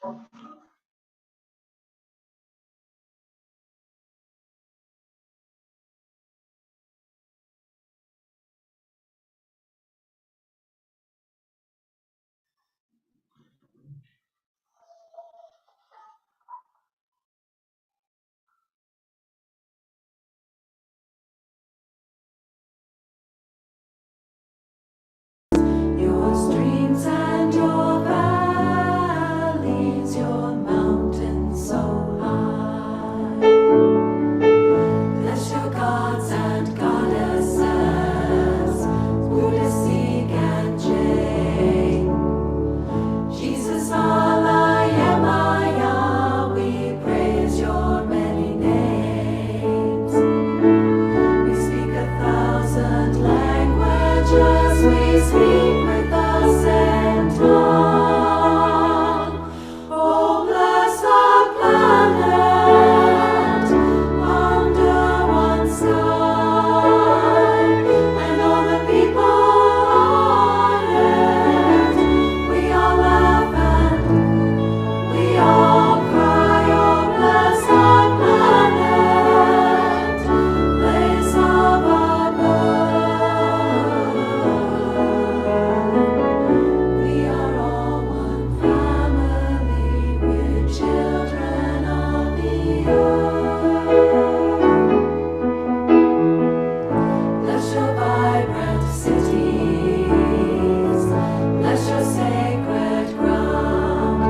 Your streams and your valleys, your mountains so high. Bless your gods and goddesses, Buddha, Sikh and Jain. Jesus, Allah, Yemaya, we praise your many names. We speak 1,000 languages, we speak with the same tongue. Oh, bless our planet under one sky, and all the people on it. We all laugh and we all cry. Oh, bless our planet, place of our birth. We are all one family, we're children of the earth. Bless your vibrant cities, bless your sacred ground,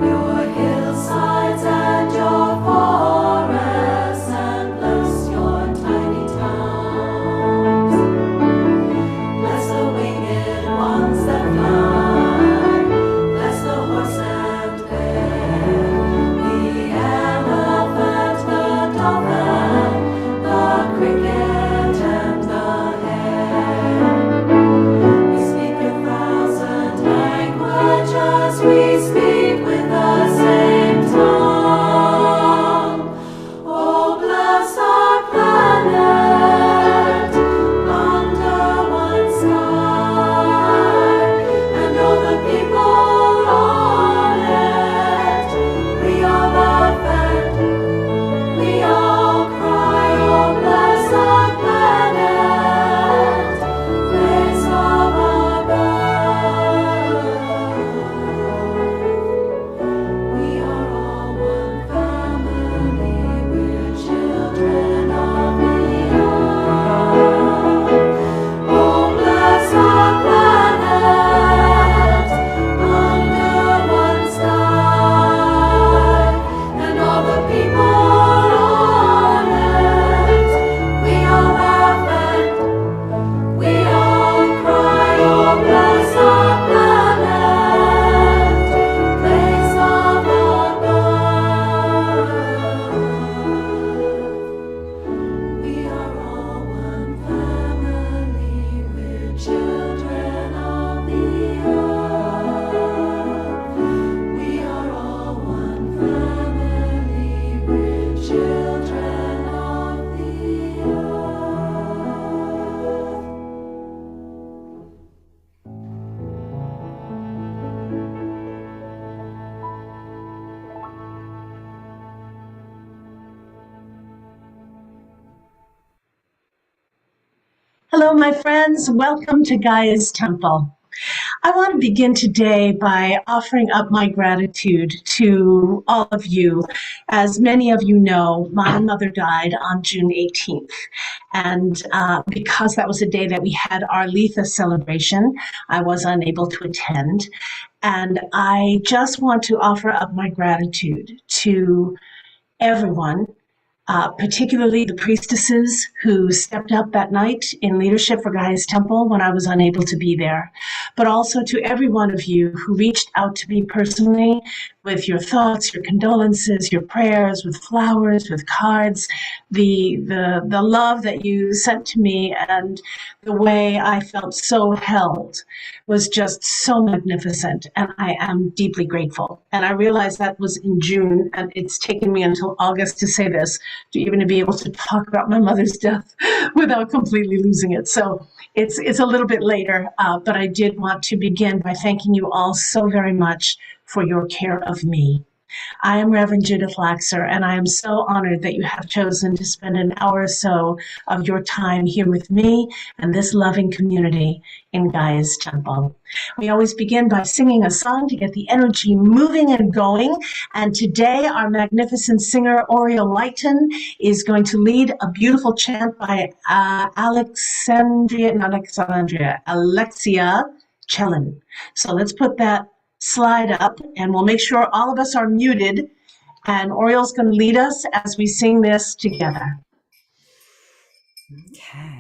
your hillsides and your forests, and bless your tiny towns. Bless the winged ones that fly, bless the horse and bear, the elephant, the dolphin, the cricket and the hare. We speak 1,000 languages, we speak with the same tongue. Oh, bless our planet under one sky, and all the people on it. We all laugh and we all cry. Oh, bless our planet, place of our birth. We are all one family, we're children of the earth. Oh, bless our planet under one sky, and all the people on it. We all laugh and we all cry. Oh, bless our planet, place of our birth. We are all one family, we're children of the earth. We are all one family, we're children of the earth. Hello, my friends. Welcome to Gaia's Temple. I want to begin today by offering up my gratitude to all of you. As many of you know, my mother died on June 18th. And because that was the day that we had our Letha celebration, I was unable to attend. And I just want to offer up my gratitude to everyone, particularly the priestesses who stepped up that night in leadership for Gaia's Temple when I was unable to be there, but also to every one of you who reached out to me personally with your thoughts, your condolences, your prayers, with flowers, with cards, the love that you sent to me, and the way I felt so held was just so magnificent, and I am deeply grateful. And I realized that was in June, and it's taken me until August to say this, to even be able to talk about my mother's death without completely losing it. So it's a little bit later, but I did want to begin by thanking you all so very much for your care of me. I am Reverend Judith Laxer, and I am so honored that you have chosen to spend an hour or so of your time here with me and this loving community in Gaia's Temple. We always begin by singing a song to get the energy moving and going, and today our magnificent singer Oriel Lighton is going to lead a beautiful chant by Alexia Chelin. So let's put that slide up, and we'll make sure all of us are muted, and Oriel's going to lead us as we sing this together. Okay.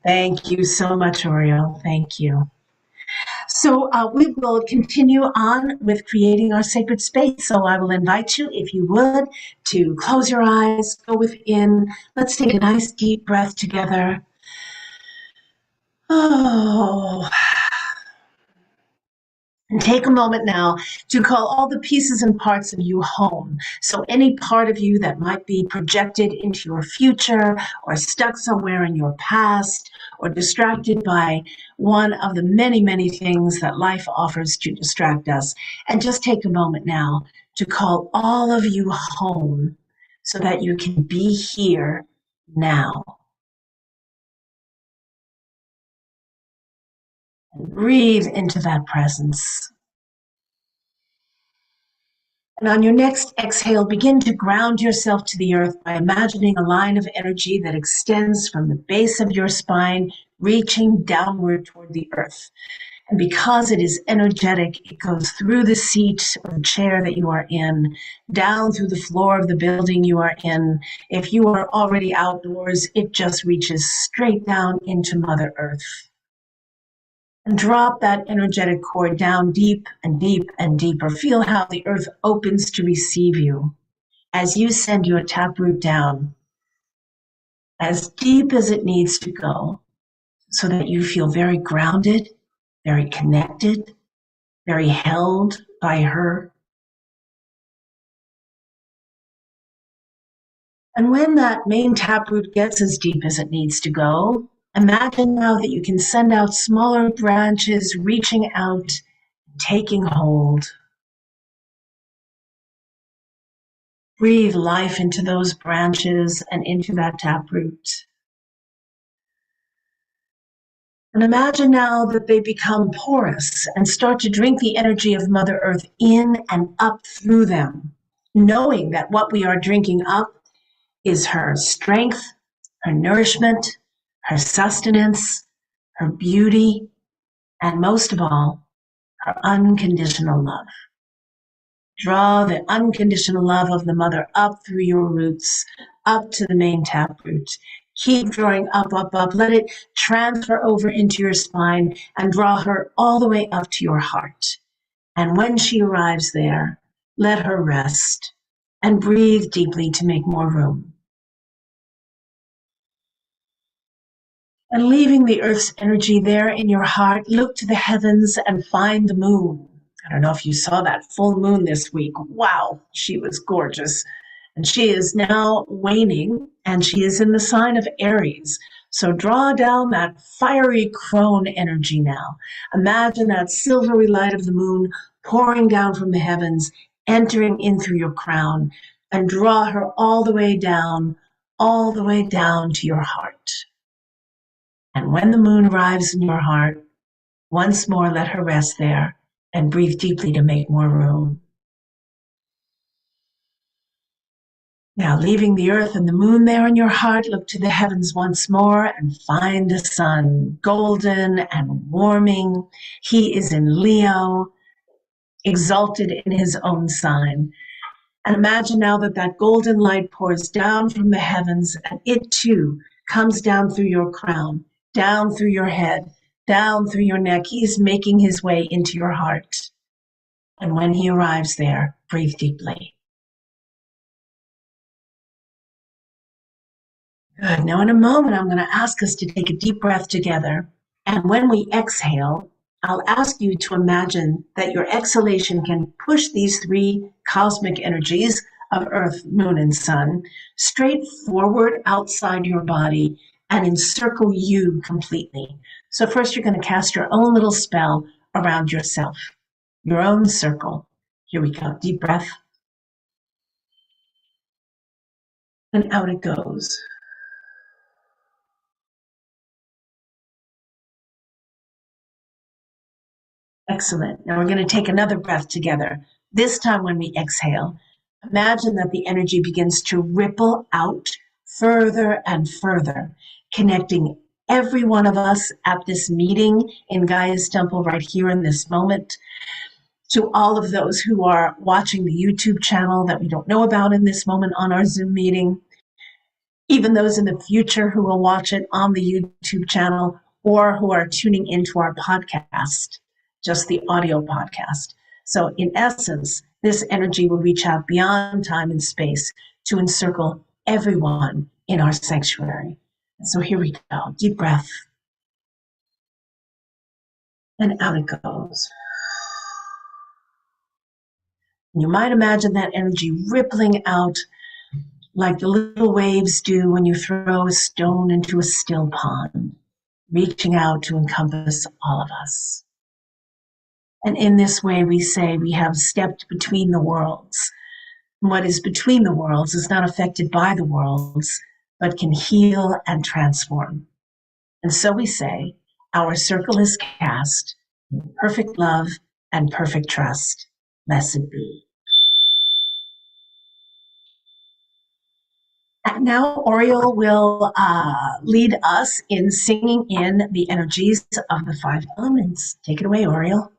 Thank you so much, Oriel. Thank you. So we will continue on with creating our sacred space. So I will invite you, if you would, to close your eyes, go within. Let's take a nice deep breath together. Oh. And take a moment now to call all the pieces and parts of you home. So any part of you that might be projected into your future or stuck somewhere in your past or distracted by one of the many, many things that life offers to distract us. And just take a moment now to call all of you home so that you can be here now. And breathe into that presence. And on your next exhale, begin to ground yourself to the earth by imagining a line of energy that extends from the base of your spine, reaching downward toward the earth. And because it is energetic, it goes through the seat or the chair that you are in, down through the floor of the building you are in. If you are already outdoors, it just reaches straight down into Mother Earth. And drop that energetic cord down deep and deep and deeper. Feel how the earth opens to receive you as you send your taproot down as deep as it needs to go so that you feel very grounded, very connected, very held by her. And when that main taproot gets as deep as it needs to go, imagine now that you can send out smaller branches reaching out, taking hold. Breathe life into those branches and into that taproot. And imagine now that they become porous and start to drink the energy of Mother Earth in and up through them, knowing that what we are drinking up is her strength, her nourishment, her sustenance, her beauty, and most of all, her unconditional love. Draw the unconditional love of the mother up through your roots, up to the main taproot. Keep drawing up, up, up. Let it transfer over into your spine and draw her all the way up to your heart. And when she arrives there, let her rest and breathe deeply to make more room. And leaving the earth's energy there in your heart, look to the heavens and find the moon. I don't know if you saw that full moon this week. Wow, she was gorgeous. And she is now waning, and she is in the sign of Aries. So draw down that fiery crone energy now. Imagine that silvery light of the moon pouring down from the heavens, entering in through your crown, and draw her all the way down to your heart. And when the moon arrives in your heart, once more let her rest there and breathe deeply to make more room. Now, leaving the earth and the moon there in your heart, look to the heavens once more and find the sun, golden and warming. He is in Leo, exalted in his own sign. And imagine now that that golden light pours down from the heavens, and it too comes down through your crown, down through your head, down through your neck. He's making his way into your heart. And when he arrives there, breathe deeply. Good. Now, in a moment, I'm going to ask us to take a deep breath together. And when we exhale, I'll ask you to imagine that your exhalation can push these three cosmic energies of Earth, Moon, and Sun straight forward outside your body and encircle you completely. So first, you're going to cast your own little spell around yourself, your own circle. Here we go. Deep breath. And out it goes. Excellent. Now we're going to take another breath together. This time when we exhale, imagine that the energy begins to ripple out further and further, connecting every one of us at this meeting in Gaia's temple right here in this moment, to all of those who are watching the YouTube channel that we don't know about in this moment on our Zoom meeting, even those in the future who will watch it on the YouTube channel or who are tuning into our podcast, just the audio podcast. So in essence, this energy will reach out beyond time and space to encircle everyone in our sanctuary. So here we go. Deep breath. And out it goes. You might imagine that energy rippling out like the little waves do when you throw a stone into a still pond, reaching out to encompass all of us. And in this way, we say we have stepped between the worlds. What is between the worlds is not affected by the worlds, but can heal and transform. And so we say, our circle is cast in perfect love and perfect trust. Blessed be. And now Oriel will lead us in singing in the energies of the five elements. Take it away, Oriel.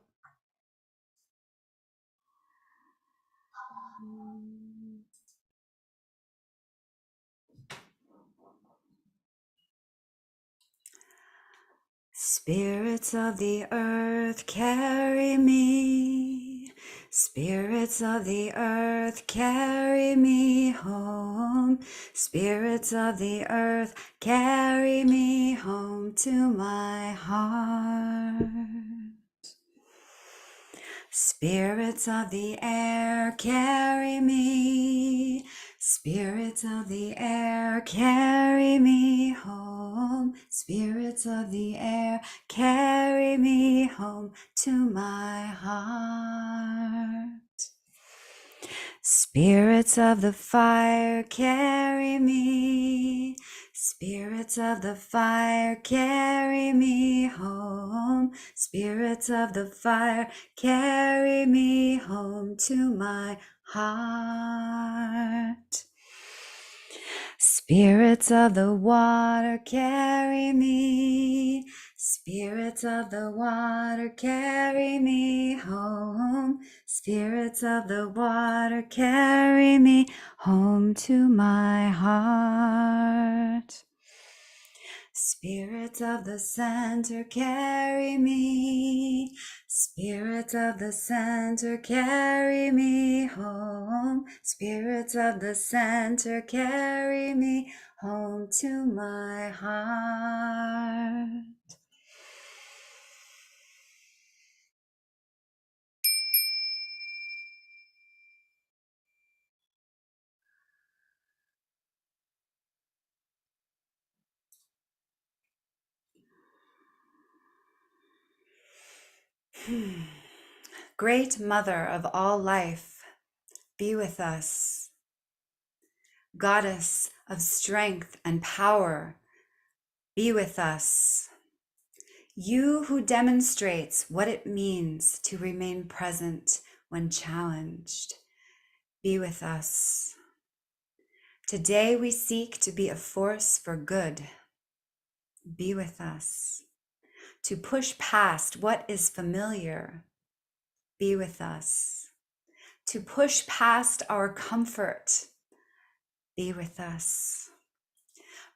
Spirits of the earth, carry me. Spirits of the earth, carry me home. Spirits of the earth, carry me home to my heart. Spirits of the air, carry me. Spirits of the air, carry me home. Spirits of the air, carry me home to my heart. Spirits of the fire, carry me. Spirits of the fire, carry me home. Spirits of the fire, carry me home to my heart. Spirits of the water, carry me. Spirits of the water, carry me home. Spirits of the water, carry me home to my heart. Spirit of the center, carry me. Spirit of the center, carry me home. Spirit of the center, carry me home to my heart. Great Mother of all life, be with us. Goddess of strength and power, be with us. You who demonstrates what it means to remain present when challenged, be with us. Today we seek to be a force for good. Be with us. To push past what is familiar, be with us. To push past our comfort, be with us.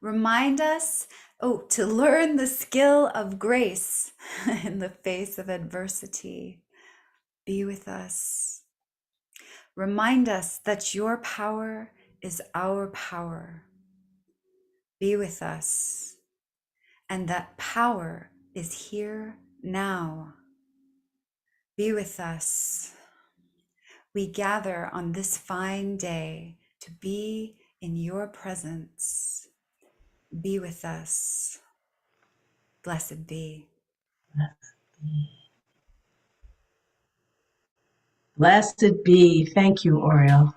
Remind us, to learn the skill of grace in the face of adversity. Be with us. Remind us that your power is our power. Be with us. And that power is here now. Be with us. We gather on this fine day to be in your presence. Be with us. Blessed be. Blessed be. Thank you, Oriel.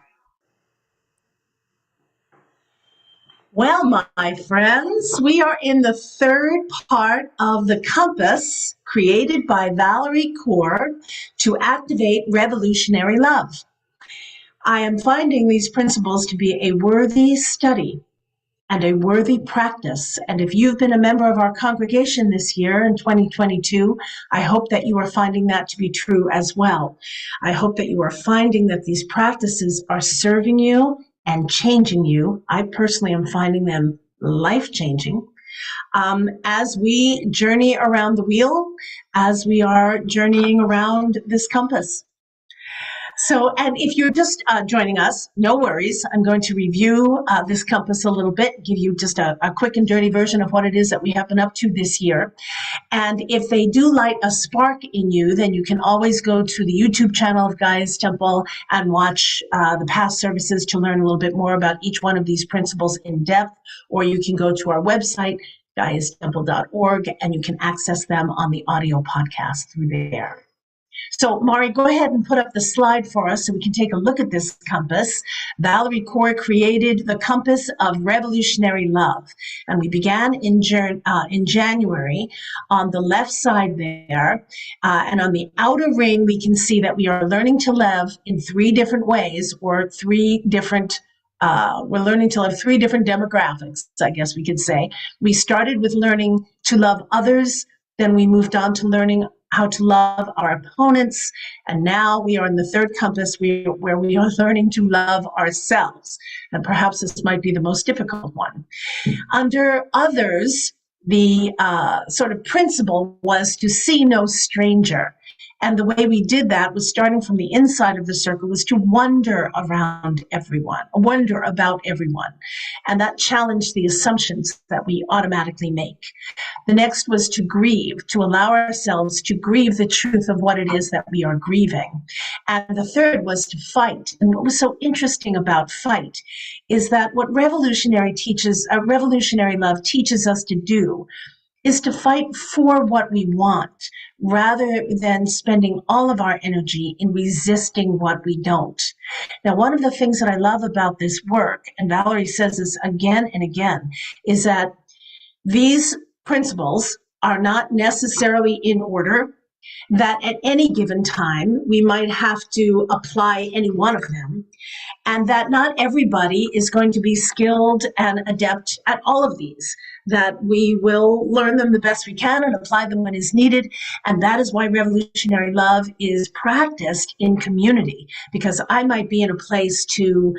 Well, my friends, we are in the third part of the compass created by Valerie Kaur to activate revolutionary love. I am finding these principles to be a worthy study and a worthy practice. And if you've been a member of our congregation this year in 2022, I hope that you are finding that to be true as well. I hope that you are finding that these practices are serving you and changing you. I personally am finding them life-changing. As we journey around the wheel, as we are journeying around this compass. So, and if you're just joining us, no worries. I'm going to review this compass a little bit, give you just a quick and dirty version of what it is that we have been up to this year. And if they do light a spark in you, then you can always go to the YouTube channel of Gaia's Temple and watch the past services to learn a little bit more about each one of these principles in depth. Or you can go to our website, gaiastemple.org, and you can access them on the audio podcast through there. So, Mari, go ahead and put up the slide for us so we can take a look at this compass. Valerie Kaur created the compass of revolutionary love. And we began in January on the left side there. And on the outer ring, we can see that we are learning to love in three different ways, or three different we're learning to love three different demographics, I guess we could say. We started with learning to love others, then we moved on to learning how to love our opponents, and now we are in the third compass where we are learning to love ourselves. And perhaps this might be the most difficult one. Under others, the sort of principle was to see no stranger. And the way we did that was starting from the inside of the circle was to wonder around everyone, wonder about everyone. And that challenged the assumptions that we automatically make. The next was to grieve, to allow ourselves to grieve the truth of what it is that we are grieving. And the third was to fight. And what was so interesting about fight is that what revolutionary love teaches us to do is to fight for what we want, rather than spending all of our energy in resisting what we don't. Now, one of the things that I love about this work, and Valerie says this again and again, is that these principles are not necessarily in order, that at any given time we might have to apply any one of them, and that not everybody is going to be skilled and adept at all of these, that we will learn them the best we can and apply them when is needed. And that is why revolutionary love is practiced in community, because I might be in a place to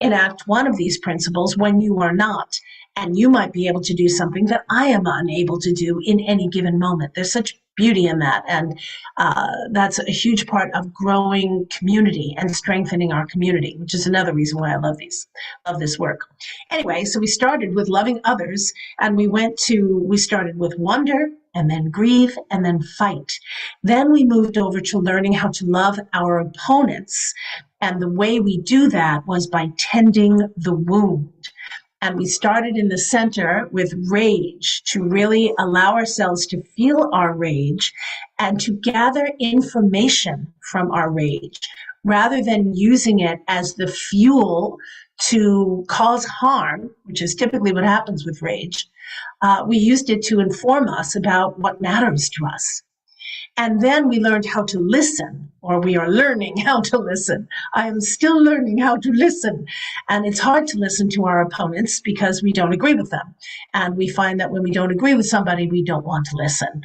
enact one of these principles when you are not. And you might be able to do something that I am unable to do in any given moment. There's such beauty in that. And that's a huge part of growing community and strengthening our community, which is another reason why I love this work. Anyway, so we started with loving others, and we started with wonder, and then grieve, and then fight. Then we moved over to learning how to love our opponents. And the way we do that was by tending the wound. And we started in the center with rage, to really allow ourselves to feel our rage and to gather information from our rage rather than using it as the fuel to cause harm, which is typically what happens with rage. We used it to inform us about what matters to us. And then we learned how to listen, or we are learning how to listen. I am still learning how to listen. And it's hard to listen to our opponents because we don't agree with them. And we find that when we don't agree with somebody, we don't want to listen.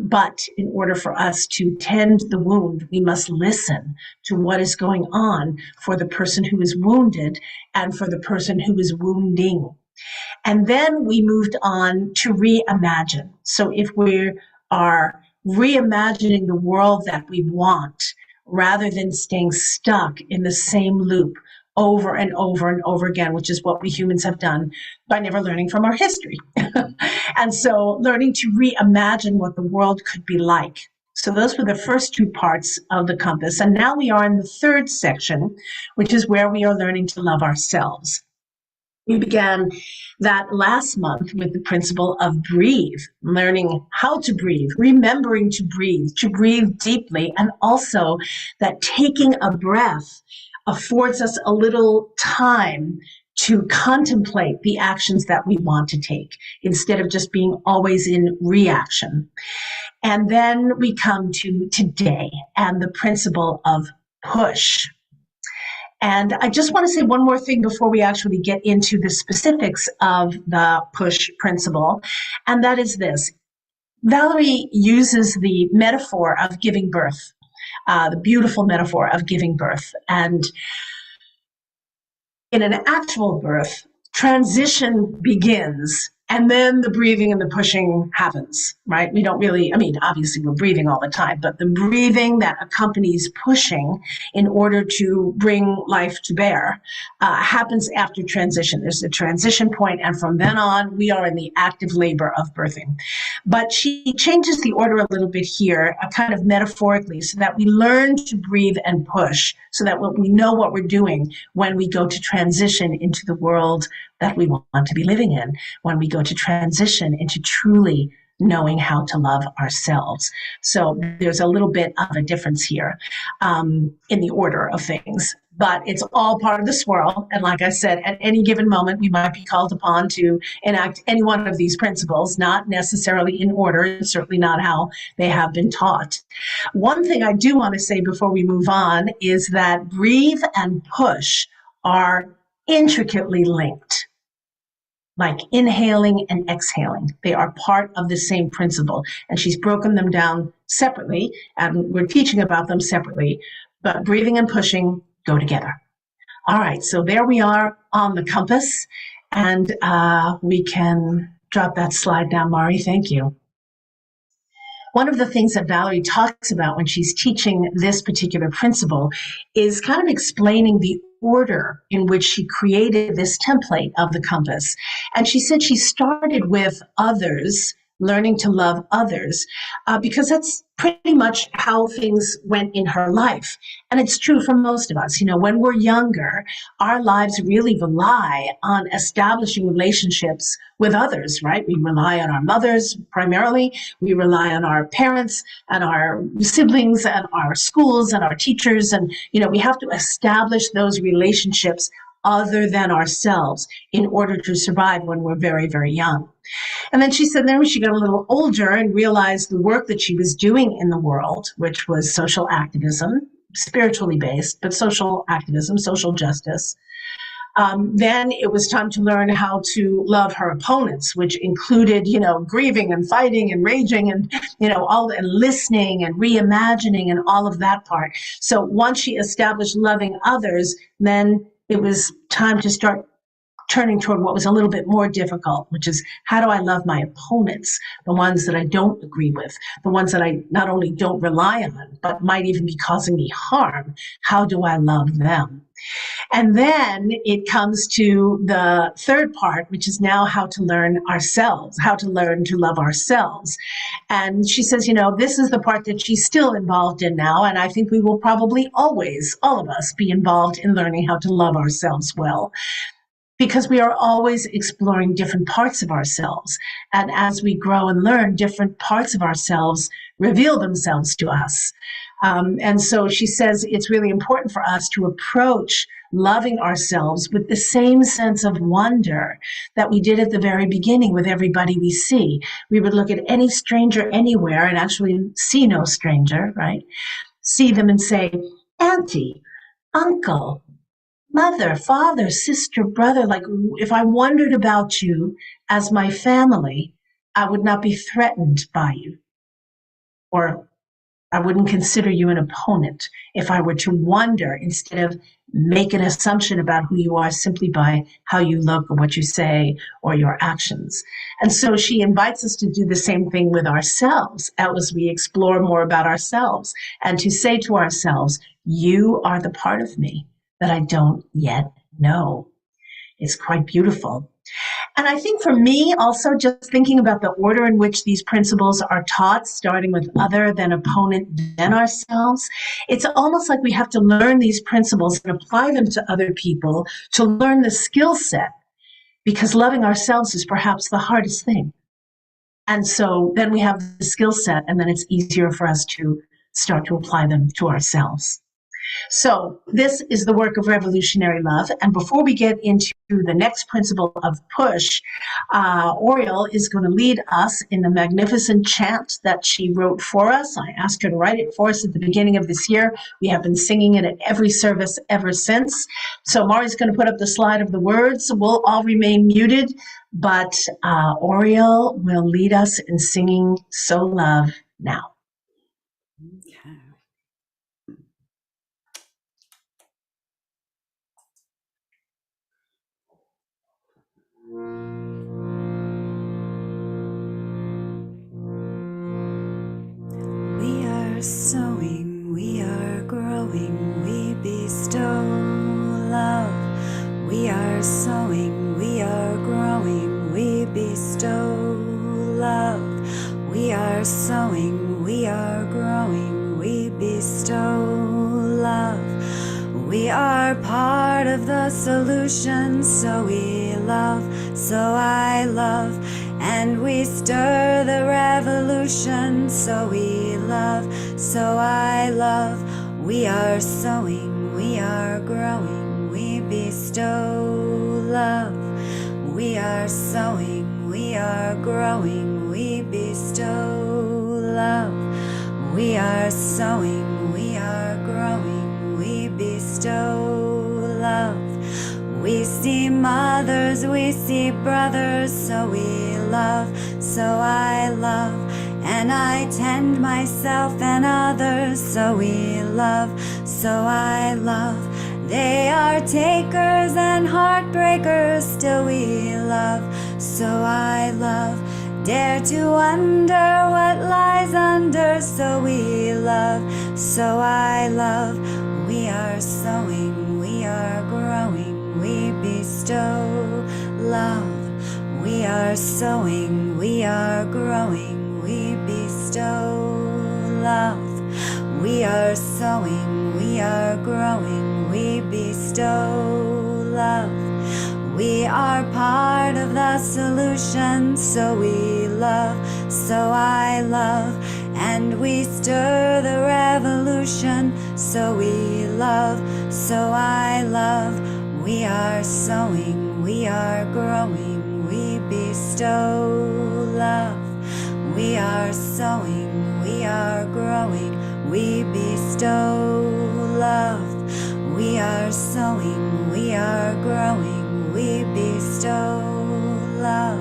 But in order for us to tend the wound, we must listen to what is going on for the person who is wounded and for the person who is wounding. And then we moved on to reimagine. So if we are reimagining the world that we want, rather than staying stuck in the same loop over and over and over again, which is what we humans have done by never learning from our history. And so learning to reimagine what the world could be like. So those were the first two parts of the compass. And now we are in the third section, which is where we are learning to love ourselves. We began that last month with the principle of breathe, learning how to breathe, remembering to breathe deeply, and also that taking a breath affords us a little time to contemplate the actions that we want to take instead of just being always in reaction. And then we come to today and the principle of push. And I just want to say one more thing before we actually get into the specifics of the push principle, and that is this. Valerie uses the metaphor of giving birth, the beautiful metaphor of giving birth. And in an actual birth, transition begins, and then the breathing and the pushing happens, right? We don't really, obviously we're breathing all the time, but the breathing that accompanies pushing in order to bring life to bear happens after transition. There's a transition point, and from then on, we are in the active labor of birthing. But she changes the order a little bit here, kind of metaphorically, so that we learn to breathe and push, so that we know what we're doing when we go to transition into the world that we want to be living in, when we go to transition into truly knowing how to love ourselves. So there's a little bit of a difference here in the order of things, but it's all part of the swirl. And like I said, at any given moment, we might be called upon to enact any one of these principles, not necessarily in order, certainly not how they have been taught. One thing I do want to say before we move on is that breathe and push are intricately linked, like inhaling and exhaling. They are part of the same principle. And she's broken them down separately, and we're teaching about them separately, but breathing and pushing go together. All right, so there we are on the compass, and we can drop that slide down, Mari. Thank you. One of the things that Valerie talks about when she's teaching this particular principle is kind of explaining the order in which she created this template of the compass. And she said she started with others, learning to love others, because that's pretty much how things went in her life. And it's true for most of us. When we're younger, our lives really rely on establishing relationships with others, right? We rely on our mothers primarily. We rely on our parents and our siblings and our schools and our teachers. And, we have to establish those relationships other than ourselves in order to survive when we're very, very young. And then she said, then when she got a little older and realized the work that she was doing in the world, which was social activism, spiritually based, but social activism, social justice, then it was time to learn how to love her opponents, which included, grieving and fighting and raging and, and listening and reimagining and all of that part. So once she established loving others, then it was time to start turning toward what was a little bit more difficult, which is how do I love my opponents, the ones that I don't agree with, the ones that I not only don't rely on, but might even be causing me harm. How do I love them? And then it comes to the third part, which is now how to learn ourselves, how to learn to love ourselves. And she says, this is the part that she's still involved in now. And I think we will probably always, all of us, be involved in learning how to love ourselves well, because we are always exploring different parts of ourselves. And as we grow and learn, different parts of ourselves reveal themselves to us. And so she says it's really important for us to approach loving ourselves with the same sense of wonder that we did at the very beginning with everybody we see. We would look at any stranger anywhere and actually see no stranger, right? See them and say, auntie, uncle, mother, father, sister, brother. Like if I wondered about you as my family, I would not be threatened by you, or I wouldn't consider you an opponent if I were to wonder instead of make an assumption about who you are simply by how you look or what you say or your actions. And so she invites us to do the same thing with ourselves as we explore more about ourselves, and to say to ourselves, you are the part of me that I don't yet know. It's quite beautiful. And I think for me, also just thinking about the order in which these principles are taught, starting with other, then opponent, then ourselves, it's almost like we have to learn these principles and apply them to other people to learn the skill set, because loving ourselves is perhaps the hardest thing. And so then we have the skill set, and then it's easier for us to start to apply them to ourselves. So this is the work of revolutionary love. And before we get into the next principle of push, Oriel is going to lead us in the magnificent chant that she wrote for us. I asked her to write it for us at the beginning of this year. We have been singing it at every service ever since. So Mari's going to put up the slide of the words. We'll all remain muted, but Oriel will lead us in singing So Love now. Okay. We are sowing, we are growing, we bestow love. We are sowing, we are growing, we bestow love. We are sowing, we are growing, we bestow love. We are part of the solution, so we love, so I love. And we stir the revolution, so we love, so I love. We are sowing, we are growing, we bestow love. We are sowing, we are growing, we bestow love. We are sowing, we are growing, we bestow love. We see mothers, we see brothers, so we love, so I love. And I tend myself and others, so we love, so I love. They are takers and heartbreakers, still we love, so I love. Dare to wonder what lies under, so we love, so I love. We are sowing, we are growing, we bestow love. We are sowing, we are growing, we bestow love. We are sowing, we are growing, we bestow love. We are part of the solution, so we love, so I love. And we stir the revolution, so we love, so I love. We are sowing, we are growing, we bestow love. We are sowing, we are growing, we bestow love. We are sowing, we are growing, we bestow love.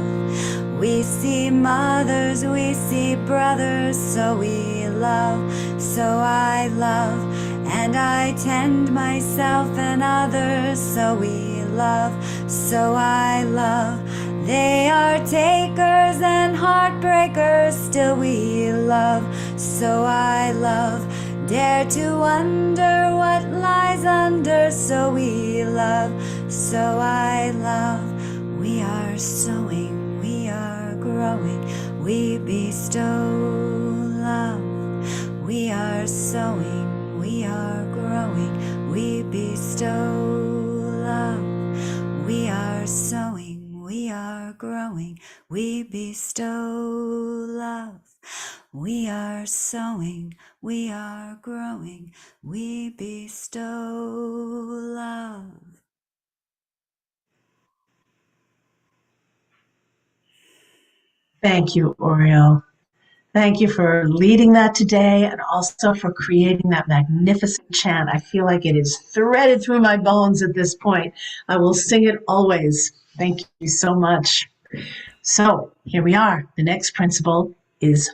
We see mothers, we see brothers, so we love, so I love. And I tend myself and others, so we love, so I love. They are takers and heartbreakers, still we love, so I love. Dare to wonder what lies under, so we love, so I love. We are sowing, we are growing, we bestow love. We are sowing, we are growing, we bestow love. We are sowing, we are growing, we bestow love. We are sowing, we are growing, we bestow love. Thank you, Oriel. Thank you for leading that today and also for creating that magnificent chant. I feel like it is threaded through my bones at this point. I will sing it always. Thank you so much. So here we are. The next principle is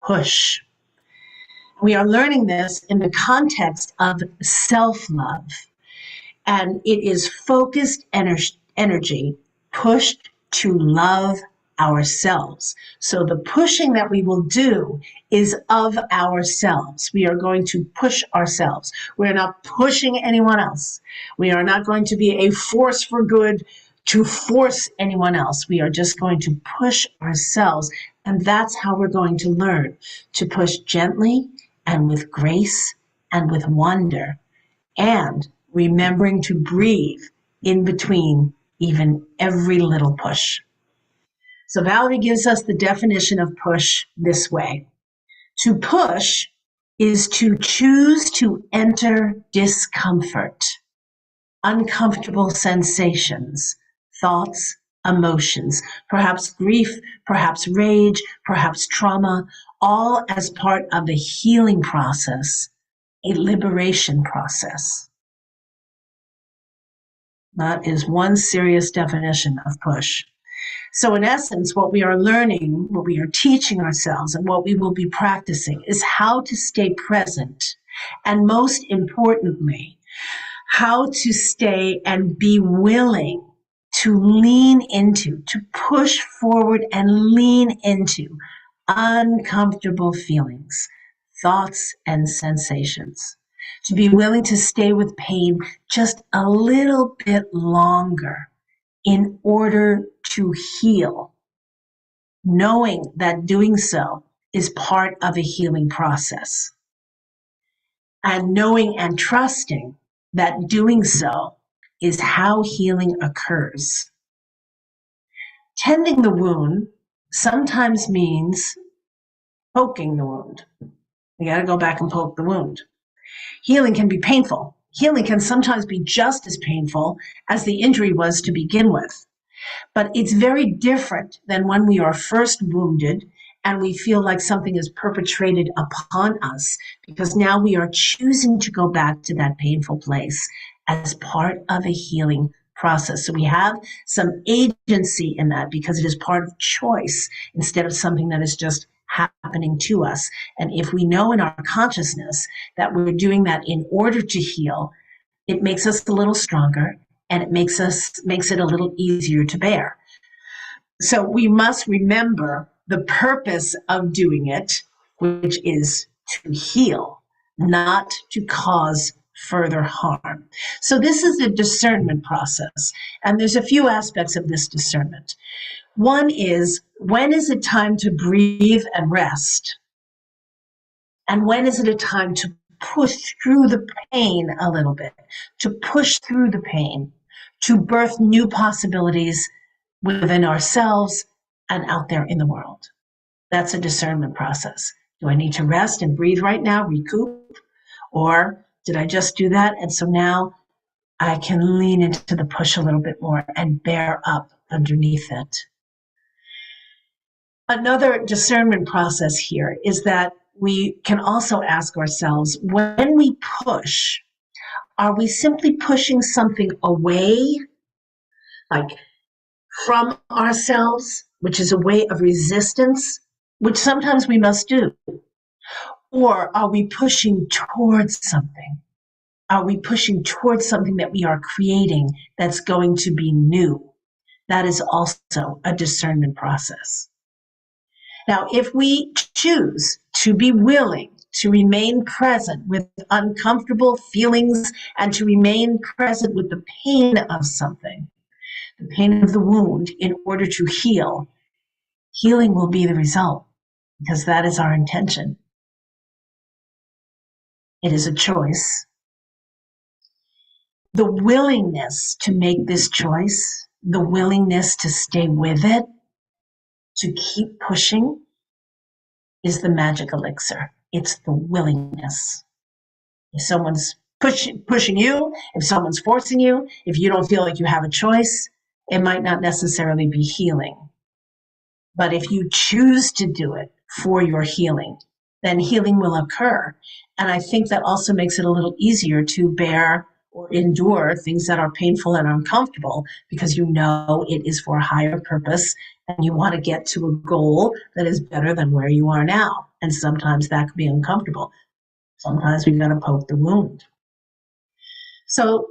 push. We are learning this in the context of self love, and it is focused energy pushed to love ourselves. So the pushing that we will do is of ourselves. We are going to push ourselves. We're not pushing anyone else. We are not going to be a force for good to force anyone else. We are just going to push ourselves. And that's how we're going to learn to push gently and with grace and with wonder, and remembering to breathe in between even every little push. So Valerie gives us the definition of push this way. To push is to choose to enter discomfort, uncomfortable sensations, thoughts, emotions, perhaps grief, perhaps rage, perhaps trauma, all as part of a healing process, a liberation process. That is one serious definition of push. So in essence, what we are learning, what we are teaching ourselves, and what we will be practicing is how to stay present. And most importantly, how to stay and be willing to lean into, to push forward and lean into uncomfortable feelings, thoughts, and sensations. To be willing to stay with pain just a little bit longer in order to heal, knowing that doing so is part of a healing process, and knowing and trusting that doing so is how healing occurs. Tending the wound sometimes means poking the wound. You got to go back and poke the wound. Healing can be painful. Healing can sometimes be just as painful as the injury was to begin with. But it's very different than when we are first wounded and we feel like something is perpetrated upon us, because now we are choosing to go back to that painful place as part of a healing process. So we have some agency in that because it is part of choice instead of something that is just happening to us. And if we know in our consciousness that we're doing that in order to heal, it makes us a little stronger and it makes it a little easier to bear. So we must remember the purpose of doing it, which is to heal, not to cause further harm. So this is a discernment process, and there's a few aspects of this discernment. One is, when is it time to breathe and rest? And when is it a time to push through the pain a little bit, to push through the pain, to birth new possibilities within ourselves and out there in the world? That's a discernment process. Do I need to rest and breathe right now, recoup? Or did I just do that? And so now I can lean into the push a little bit more and bear up underneath it. Another discernment process here is that we can also ask ourselves, when we push, are we simply pushing something away, like from ourselves, which is a way of resistance, which sometimes we must do? Or are we pushing towards something? Are we pushing towards something that we are creating that's going to be new? That is also a discernment process. Now, if we choose to be willing to remain present with uncomfortable feelings and to remain present with the pain of something, the pain of the wound, in order to heal, healing will be the result because that is our intention. It is a choice. The willingness to make this choice, the willingness to stay with it, to keep pushing, is the magic elixir. It's the willingness. If someone's pushing you, if someone's forcing you, if you don't feel like you have a choice, it might not necessarily be healing. But if you choose to do it for your healing, then healing will occur. And I think that also makes it a little easier to bear or endure things that are painful and uncomfortable because you know it is for a higher purpose and you want to get to a goal that is better than where you are now. And sometimes that can be uncomfortable. Sometimes we've got to poke the wound. So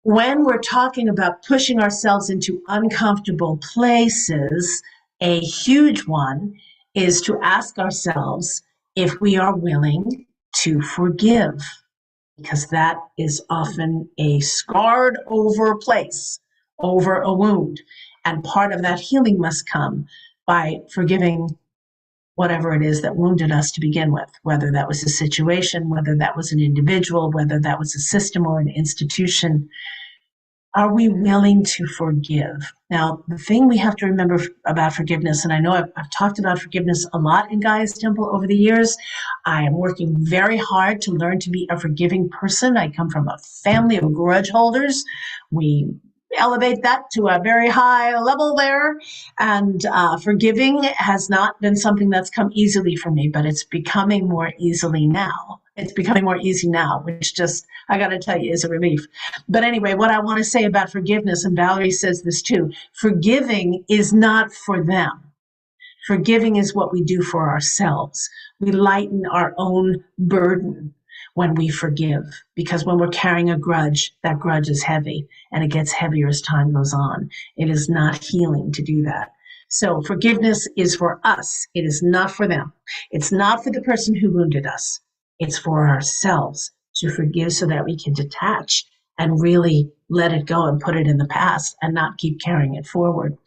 when we're talking about pushing ourselves into uncomfortable places, a huge one is to ask ourselves if we are willing to forgive, because that is often a scarred over place, over a wound. And part of that healing must come by forgiving whatever it is that wounded us to begin with, whether that was a situation, whether that was an individual, whether that was a system or an institution. Are we willing to forgive? Now, the thing we have to remember about forgiveness, and I know I've talked about forgiveness a lot in Gaia's Temple over the years. I am working very hard to learn to be a forgiving person. I come from a family of grudge holders. We elevate that to a very high level there. And forgiving has not been something that's come easily for me, but it's becoming more easily now. It's becoming more easy now, which just, I got to tell you, is a relief. But anyway, what I want to say about forgiveness, and Valerie says this too, forgiving is not for them. Forgiving is what we do for ourselves. We lighten our own burden when we forgive, because when we're carrying a grudge, that grudge is heavy and it gets heavier as time goes on. It is not healing to do that. So forgiveness is for us. It is not for them. It's not for the person who wounded us. It's for ourselves to forgive so that we can detach and really let it go and put it in the past and not keep carrying it forward.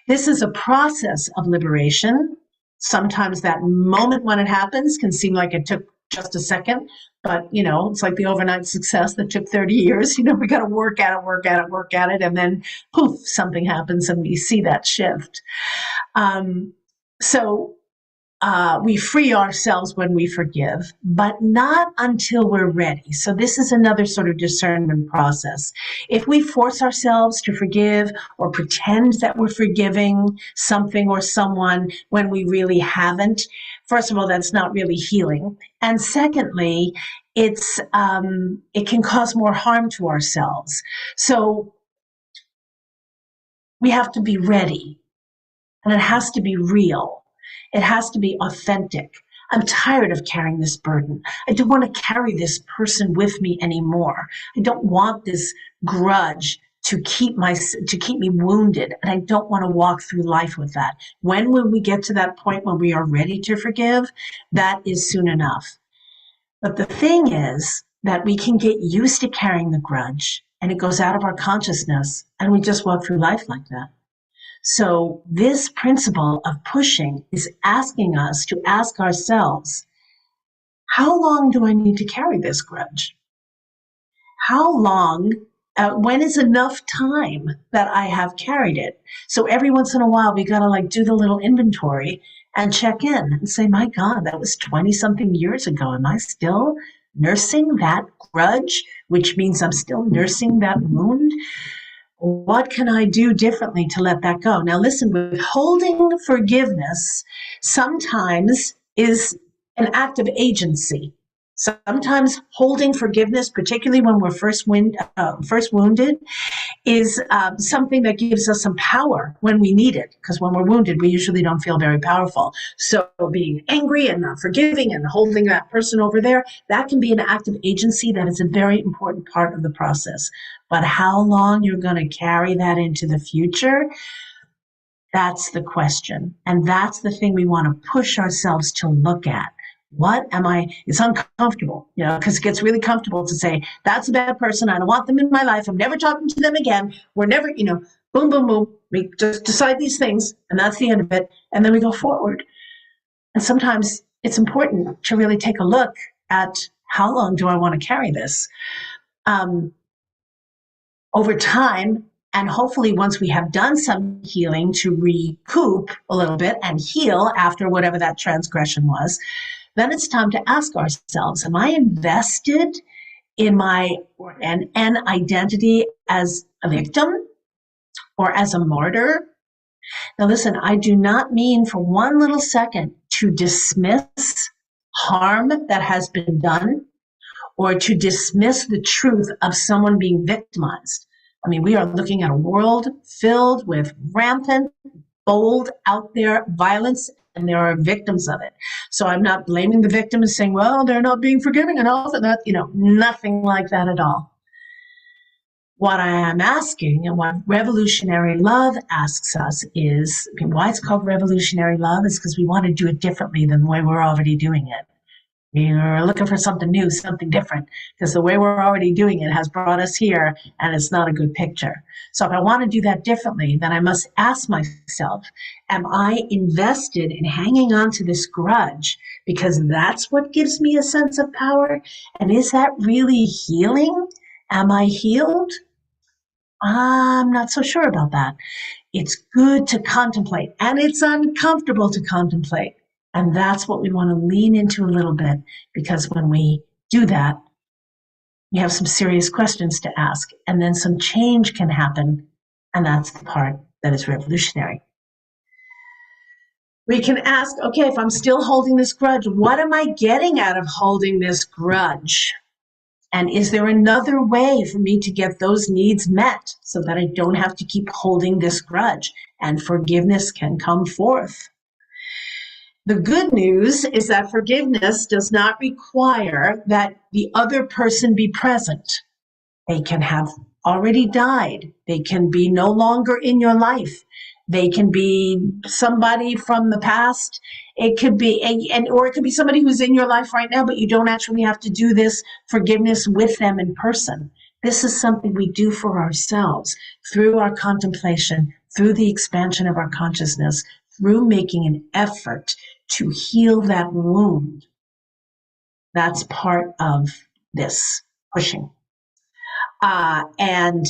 This is a process of liberation. Sometimes that moment when it happens can seem like it took just a second, but it's like the overnight success that took 30 years. We got to work at it, and then poof, something happens and we see that shift. So we free ourselves when we forgive, but not until we're ready. So this is another sort of discernment process. If we force ourselves to forgive or pretend that we're forgiving something or someone when we really haven't, first of all, that's not really healing. And secondly, it can cause more harm to ourselves. So we have to be ready, and it has to be real. It has to be authentic. I'm tired of carrying this burden. I don't want to carry this person with me anymore. I don't want this grudge to keep me wounded, and I don't want to walk through life with that. When will we get to that point when we are ready to forgive? That is soon enough. But the thing is that we can get used to carrying the grudge, and it goes out of our consciousness, and we just walk through life like that. So this principle of pushing is asking us to ask ourselves, how long do I need to carry this grudge? How long, when is enough time that I have carried it? So every once in a while, we got to do the little inventory and check in and say, my God, that was 20 something years ago. Am I still nursing that grudge, which means I'm still nursing that wound? What can I do differently to let that go? Now, listen, withholding forgiveness sometimes is an act of agency. Sometimes holding forgiveness, particularly when we're first wounded, is something that gives us some power when we need it. Because when we're wounded, we usually don't feel very powerful. So being angry and not forgiving and holding that person over there, that can be an act of agency that is a very important part of the process. But how long you're going to carry that into the future, that's the question. And that's the thing we want to push ourselves to look at. What am I? It's uncomfortable, because it gets really comfortable to say, that's a bad person. I don't want them in my life. I'm never talking to them again. We're never, boom, boom, boom. We just decide these things and that's the end of it. And then we go forward. And sometimes it's important to really take a look at how long do I want to carry this? Over time, and hopefully once we have done some healing to recoup a little bit and heal after whatever that transgression was, then it's time to ask ourselves, am I invested in an identity as a victim or as a martyr? Now listen, I do not mean for one little second to dismiss harm that has been done or to dismiss the truth of someone being victimized. I mean, we are looking at a world filled with rampant, bold, out there violence, and there are victims of it. So I'm not blaming the victim and saying, well, they're not being forgiving enough, and that, nothing like that at all. What I am asking and what revolutionary love asks us is, why it's called revolutionary love is because we want to do it differently than the way we're already doing it. We're looking for something new, something different, because the way we're already doing it has brought us here, and it's not a good picture. So if I want to do that differently, then I must ask myself, am I invested in hanging on to this grudge because that's what gives me a sense of power? And is that really healing? Am I healed? I'm not so sure about that. It's good to contemplate, and it's uncomfortable to contemplate. And that's what we want to lean into a little bit, because when we do that, we have some serious questions to ask, and then some change can happen. And that's the part that is revolutionary. We can ask, okay, if I'm still holding this grudge, what am I getting out of holding this grudge? And is there another way for me to get those needs met so that I don't have to keep holding this grudge and forgiveness can come forth? The good news is that forgiveness does not require that the other person be present. They can have already died. They can be no longer in your life. They can be somebody from the past. It could be, or it could be somebody who's in your life right now, but you don't actually have to do this forgiveness with them in person. This is something we do for ourselves through our contemplation, through the expansion of our consciousness, through making an effort to heal that wound. That's part of this pushing. And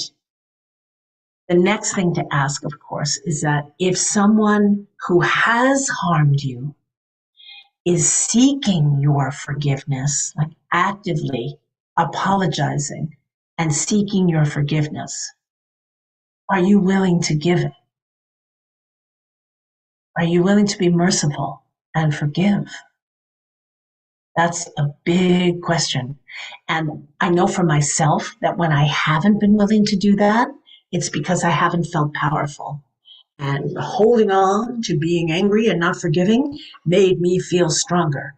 the next thing to ask, of course, is that if someone who has harmed you is seeking your forgiveness, like actively apologizing and seeking your forgiveness, are you willing to give it? Are you willing to be merciful and forgive? That's a big question. And I know for myself that when I haven't been willing to do that, it's because I haven't felt powerful. And holding on to being angry and not forgiving made me feel stronger.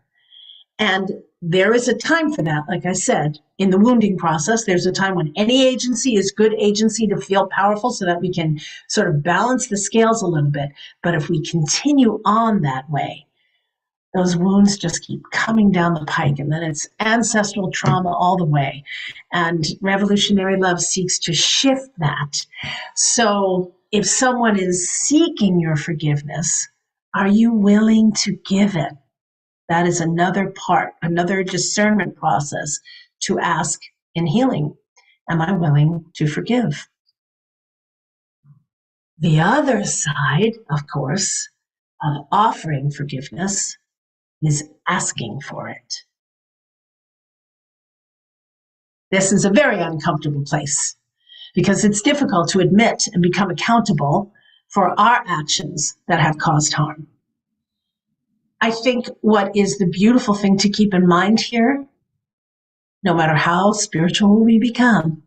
And there is a time for that. Like I said, in the wounding process, there's a time when any agency is good agency to feel powerful so that we can sort of balance the scales a little bit. But if we continue on that way, those wounds just keep coming down the pike, and then it's ancestral trauma all the way. And revolutionary love seeks to shift that. So if someone is seeking your forgiveness, are you willing to give it? That is another part, another discernment process to ask in healing. Am I willing to forgive? The other side, of course, of offering forgiveness is asking for it. This is a very uncomfortable place because it's difficult to admit and become accountable for our actions that have caused harm. I think what is the beautiful thing to keep in mind here no matter how spiritual we become,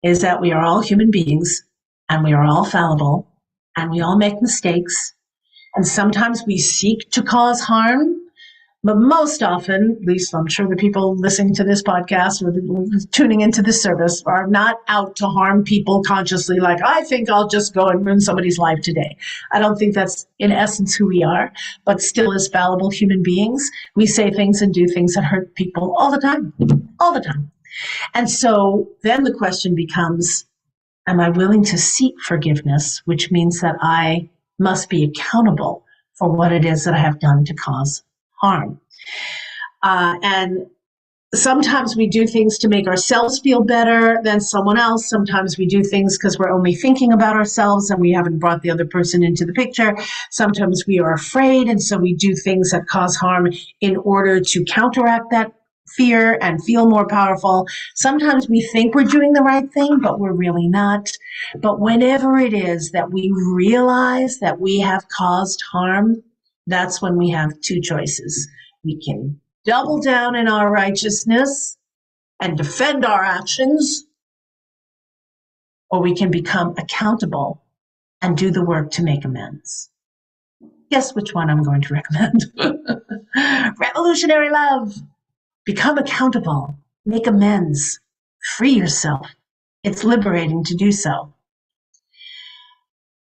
is that we are all human beings and we are all fallible and we all make mistakes. And sometimes we seek to cause harm, but most often, at least I'm sure the people listening to this podcast or tuning into this service are not out to harm people consciously, like, I think I'll just go and ruin somebody's life today. I don't think that's in essence who we are, but still as fallible human beings, we say things and do things that hurt people all the time, all the time. And so then the question becomes, am I willing to seek forgiveness, which means that I must be accountable for what it is that I have done to cause harm. And sometimes we do things to make ourselves feel better than someone else. Sometimes we do things because we're only thinking about ourselves and we haven't brought the other person into the picture. Sometimes we are afraid, and so we do things that cause harm in order to counteract that fear and feel more powerful. Sometimes we think we're doing the right thing, but we're really not. But whenever it is that we realize that we have caused harm, that's when we have two choices. We can double down in our righteousness and defend our actions, or we can become accountable and do the work to make amends. Guess which one I'm going to recommend? Revolutionary love. Become accountable, make amends, free yourself. It's liberating to do so.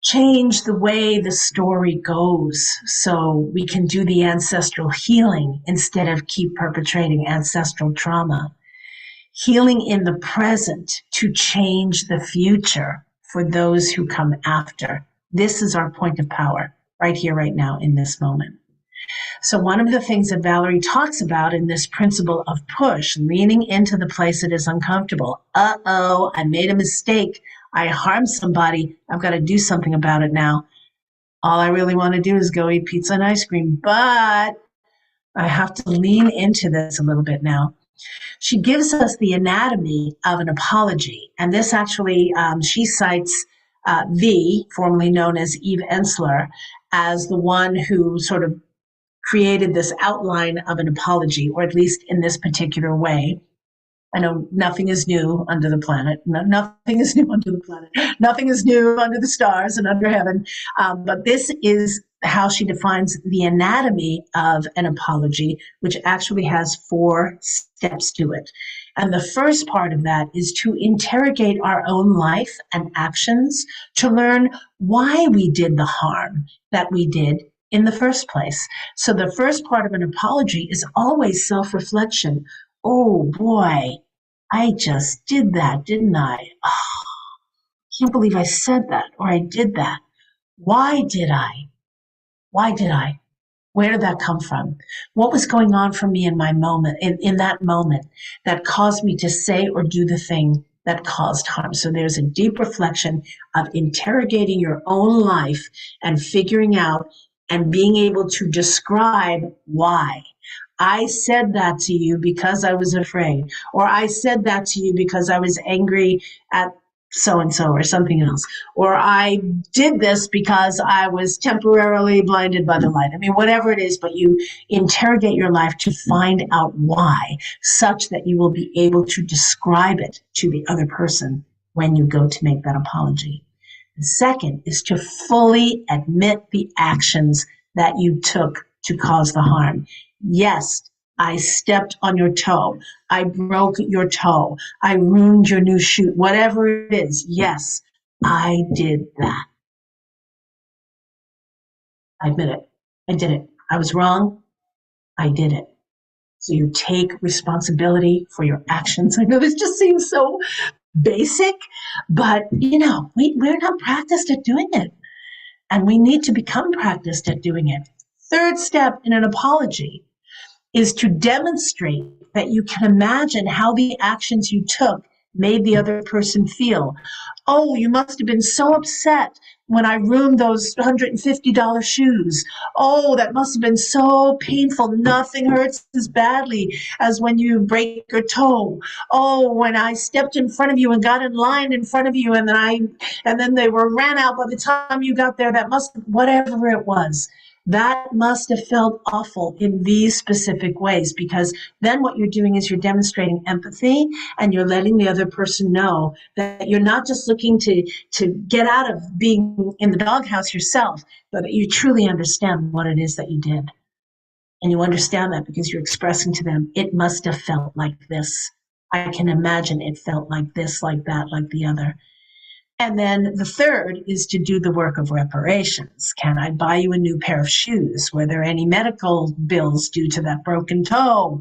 Change the way the story goes so we can do the ancestral healing instead of keep perpetrating ancestral trauma. Healing in the present to change the future for those who come after. This is our point of power right here, right now, in this moment. So one of the things that Valerie talks about in this principle of push, leaning into the place that is uncomfortable. Uh-oh, I made a mistake. I harmed somebody. I've got to do something about it now. All I really want to do is go eat pizza and ice cream, but I have to lean into this a little bit now. She gives us the anatomy of an apology. And this actually, she cites V, formerly known as Eve Ensler, as the one who sort of created this outline of an apology, or at least in this particular way. I know nothing is new under the planet. Nothing is new under the planet. Nothing is new under the stars and under heaven. But this is how she defines the anatomy of an apology, which actually has 4 steps to it. And the first part of that is to interrogate our own life and actions to learn why we did the harm that we did in the first place. So the first part of an apology is always self-reflection. Oh boy, I just did that, didn't I? Oh, can't believe I said that or I did that. Why did I? Why did I? Where did that come from? What was going on for me in my moment, in that moment that caused me to say or do the thing that caused harm? So there's a deep reflection of interrogating your own life and figuring out and being able to describe why. I said that to you because I was afraid, or I said that to you because I was angry at so-and-so or something else, or I did this because I was temporarily blinded by the light. I mean, whatever it is, but you interrogate your life to find out why, such that you will be able to describe it to the other person when you go to make that apology. The second is to fully admit the actions that you took to cause the harm. Yes, I stepped on your toe. I broke your toe. I ruined your new shoe. Whatever it is, yes, I did that. I admit it. I did it. I was wrong. I did it. So you take responsibility for your actions. I know this just seems so basic, but we're not practiced at doing it. And we need to become practiced at doing it. Third step in an apology is to demonstrate that you can imagine how the actions you took made the other person feel. Oh, you must have been so upset when I ruined those $150 shoes. Oh, that must have been so painful. Nothing hurts as badly as when you break your toe. Oh, when I stepped in front of you and got in line in front of you, and then they ran out by the time you got there. That must, whatever it was. That must have felt awful in these specific ways, because then what you're doing is you're demonstrating empathy, and you're letting the other person know that you're not just looking to get out of being in the doghouse yourself, but that you truly understand what it is that you did. And you understand that because you're expressing to them, it must have felt like this. I can imagine it felt like this, like that, like the other. And then the third is to do the work of reparations. Can I buy you a new pair of shoes? Were there any medical bills due to that broken toe?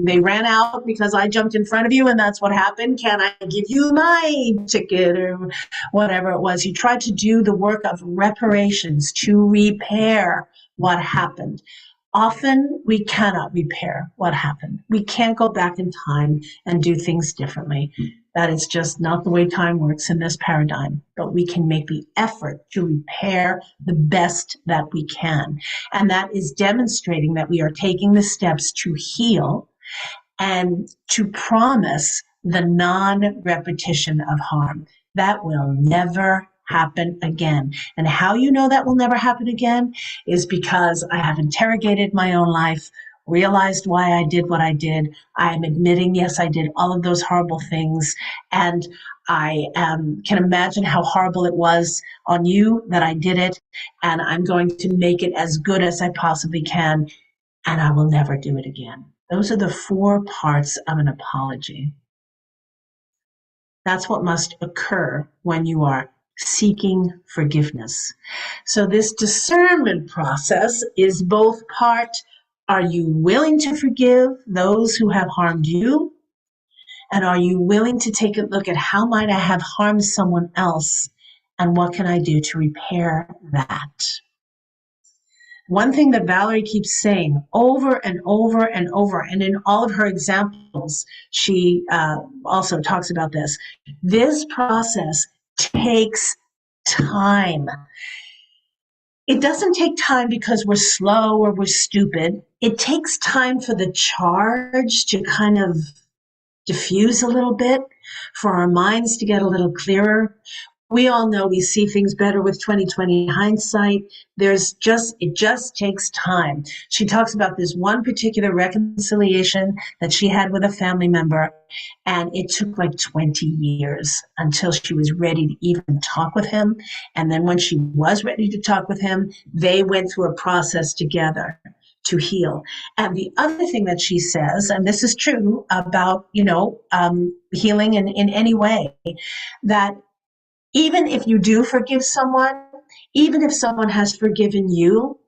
They ran out because I jumped in front of you and that's what happened. Can I give you my ticket or whatever it was? You tried to do the work of reparations to repair what happened. Often we cannot repair what happened. We can't go back in time and do things differently. That is just not the way time works in this paradigm. But we can make the effort to repair the best that we can. And that is demonstrating that we are taking the steps to heal and to promise the non-repetition of harm. That will never happen again. And how you know that will never happen again is because I have interrogated my own life, realized why I did what I did. I am admitting, yes, I did all of those horrible things. And I can imagine how horrible it was on you that I did it. And I'm going to make it as good as I possibly can. And I will never do it again. Those are the 4 parts of an apology. That's what must occur when you are seeking forgiveness. So this discernment process is both part, are you willing to forgive those who have harmed you? And are you willing to take a look at how might I have harmed someone else? And what can I do to repair that? One thing that Valerie keeps saying over and over and over, and in all of her examples, she also talks about this. This process takes time. It doesn't take time because we're slow or we're stupid. It takes time for the charge to kind of diffuse a little bit, for our minds to get a little clearer. We all know we see things better with 2020 hindsight. It just takes time. She talks about this one particular reconciliation that she had with a family member, and it took like 20 years until she was ready to even talk with him. And then when she was ready to talk with him, they went through a process together to heal. And the other thing that she says, and this is true about, healing in any way, that even if you do forgive someone, even if someone has forgiven you,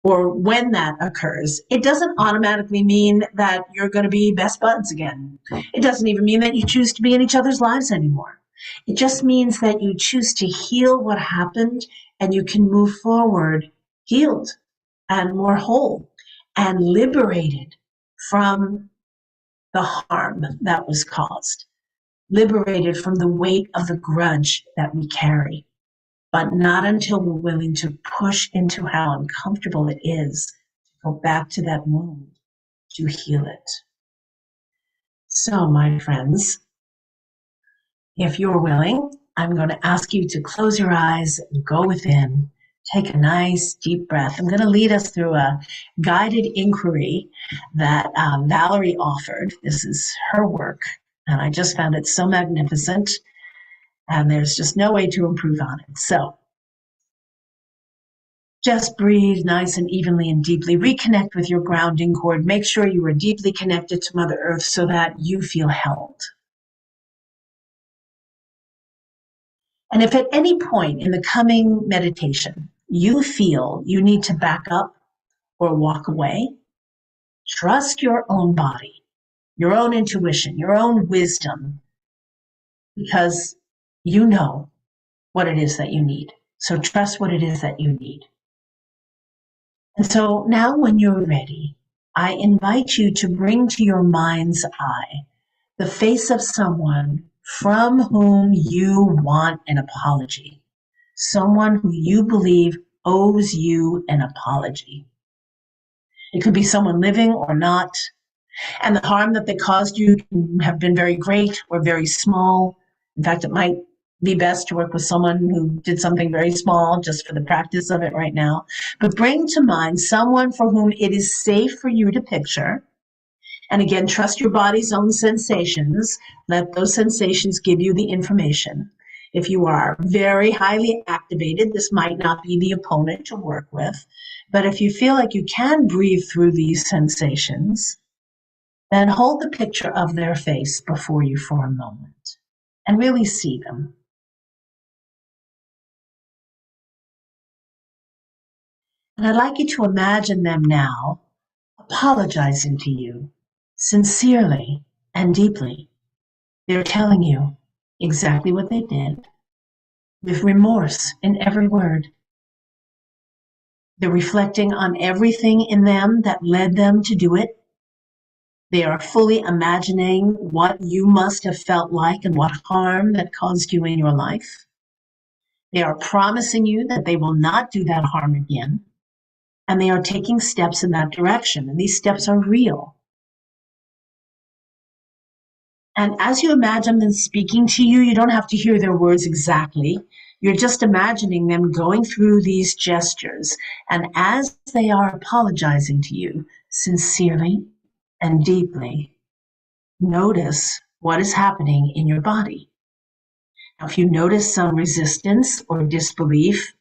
or when that occurs, it doesn't automatically mean that you're going to be best buds again. It doesn't even mean that you choose to be in each other's lives anymore. It just means that you choose to heal what happened, and you can move forward healed and more whole and liberated from the harm that was caused, liberated from the weight of the grudge that we carry, but not until we're willing to push into how uncomfortable it is to go back to that wound to heal it. So, my friends, if you're willing, I'm going to ask you to close your eyes and go within. Take a nice deep breath. I'm going to lead us through a guided inquiry that Valerie offered. This is her work, and I just found it so magnificent, and there's just no way to improve on it. So just breathe nice and evenly and deeply. Reconnect with your grounding cord. Make sure you are deeply connected to Mother Earth so that you feel held. And if at any point in the coming meditation you feel you need to back up or walk away, trust your own body, your own intuition, your own wisdom, because you know what it is that you need. So trust what it is that you need. And so now when you're ready, I invite you to bring to your mind's eye the face of someone from whom you want an apology, someone who you believe owes you an apology. It could be someone living or not, and the harm that they caused you can have been very great or very small. In fact, it might be best to work with someone who did something very small just for the practice of it right now. But bring to mind someone for whom it is safe for you to picture. And again, trust your body's own sensations. Let those sensations give you the information. If you are very highly activated, this might not be the opponent to work with. But if you feel like you can breathe through these sensations, then hold the picture of their face before you for a moment and really see them. And I'd like you to imagine them now apologizing to you sincerely and deeply. They're telling you exactly what they did with remorse in every word. They're reflecting on everything in them that led them to do it. They are fully imagining what you must have felt like and what harm that caused you in your life. They are promising you that they will not do that harm again. And they are taking steps in that direction. And these steps are real. And as you imagine them speaking to you, you don't have to hear their words exactly. You're just imagining them going through these gestures. And as they are apologizing to you sincerely and deeply, notice what is happening in your body. Now, if you notice some resistance or disbelief,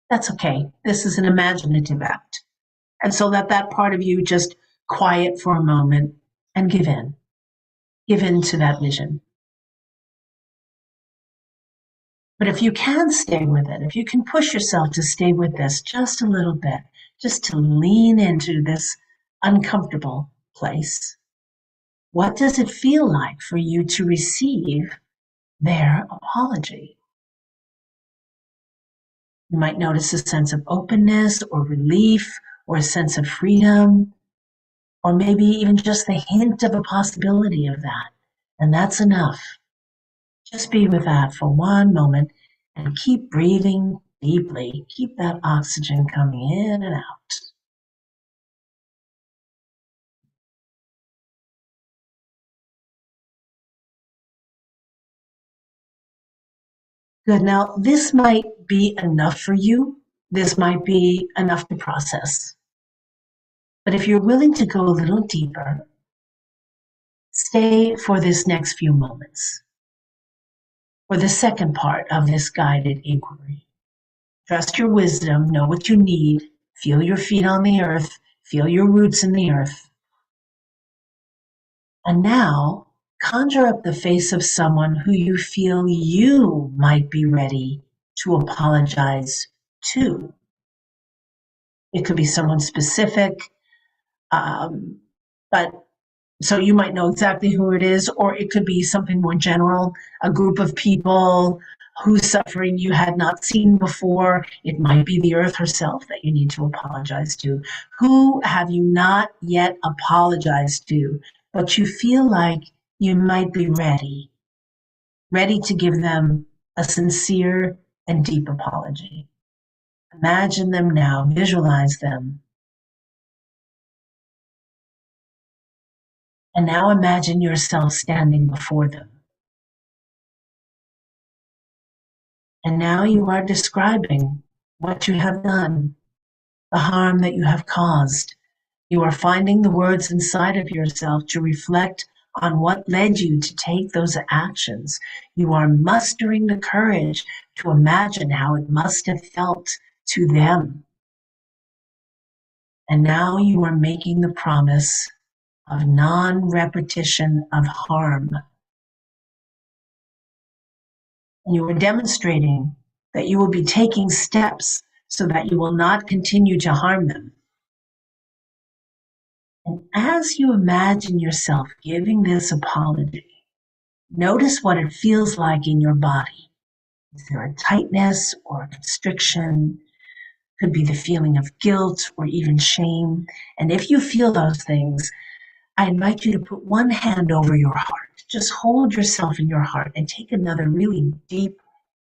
that's okay. This is an imaginative act. And so let that part of you just quiet for a moment and give in. Give in to that vision. But if you can stay with it, if you can push yourself to stay with this just a little bit, just to lean into this uncomfortable place, what does it feel like for you to receive their apology? You might notice a sense of openness or relief or a sense of freedom, or maybe even just the hint of a possibility of that. And that's enough. Just be with that for one moment and keep breathing deeply. Keep that oxygen coming in and out. Good. Now, this might be enough for you. This might be enough to process. But if you're willing to go a little deeper, stay for this next few moments, for the second part of this guided inquiry. Trust your wisdom, know what you need, feel your feet on the earth, feel your roots in the earth. And now, conjure up the face of someone who you feel you might be ready to apologize to. It could be someone specific, but so you might know exactly who it is, or it could be something more general, a group of people whose suffering you had not seen before. It might be the earth herself that you need to apologize to. Who have you not yet apologized to, but you feel like you might be ready to give them a sincere and deep apology? Imagine them now, visualize them. And now imagine yourself standing before them. And now you are describing what you have done, the harm that you have caused. You are finding the words inside of yourself to reflect on what led you to take those actions. You are mustering the courage to imagine how it must have felt to them. And now you are making the promise of non-repetition of harm. And you are demonstrating that you will be taking steps so that you will not continue to harm them. And as you imagine yourself giving this apology, notice what it feels like in your body. Is there a tightness or a constriction? Could be the feeling of guilt or even shame. And if you feel those things, I invite you to put one hand over your heart. Just hold yourself in your heart and take another really deep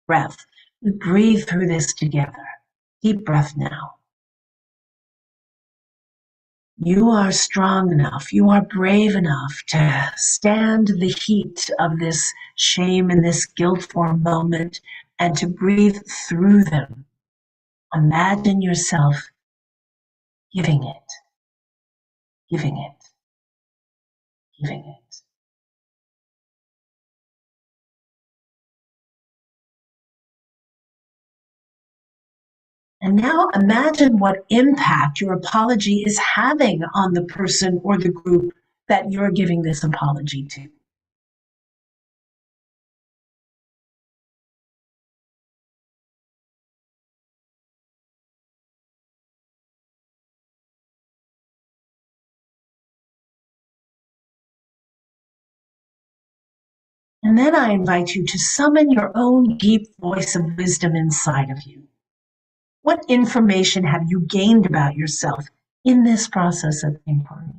breath. We breathe through this together. Deep breath now. You are strong enough, you are brave enough to stand the heat of this shame and this guilt for a moment and to breathe through them. Imagine yourself giving it, giving it, giving it. And now imagine what impact your apology is having on the person or the group that you're giving this apology to. And then I invite you to summon your own deep voice of wisdom inside of you. What information have you gained about yourself in this process of inquiry?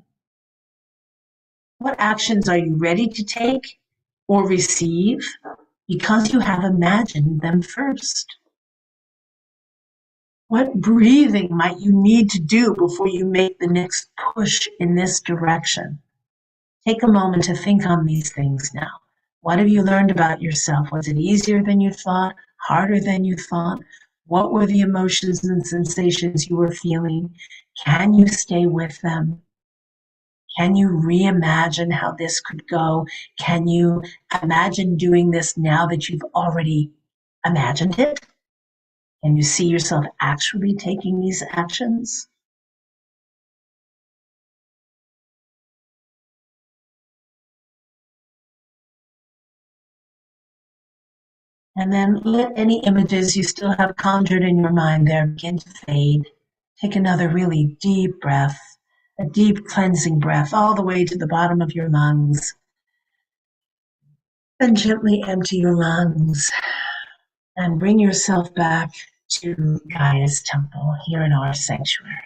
What actions are you ready to take or receive because you have imagined them first? What breathing might you need to do before you make the next push in this direction? Take a moment to think on these things now. What have you learned about yourself? Was it easier than you thought? Harder than you thought? What were the emotions and sensations you were feeling? Can you stay with them? Can you reimagine how this could go? Can you imagine doing this now that you've already imagined it? Can you see yourself actually taking these actions? And then let any images you still have conjured in your mind there begin to fade. Take another really deep breath, a deep cleansing breath all the way to the bottom of your lungs. Then gently empty your lungs and bring yourself back to Gaia's temple here in our sanctuary.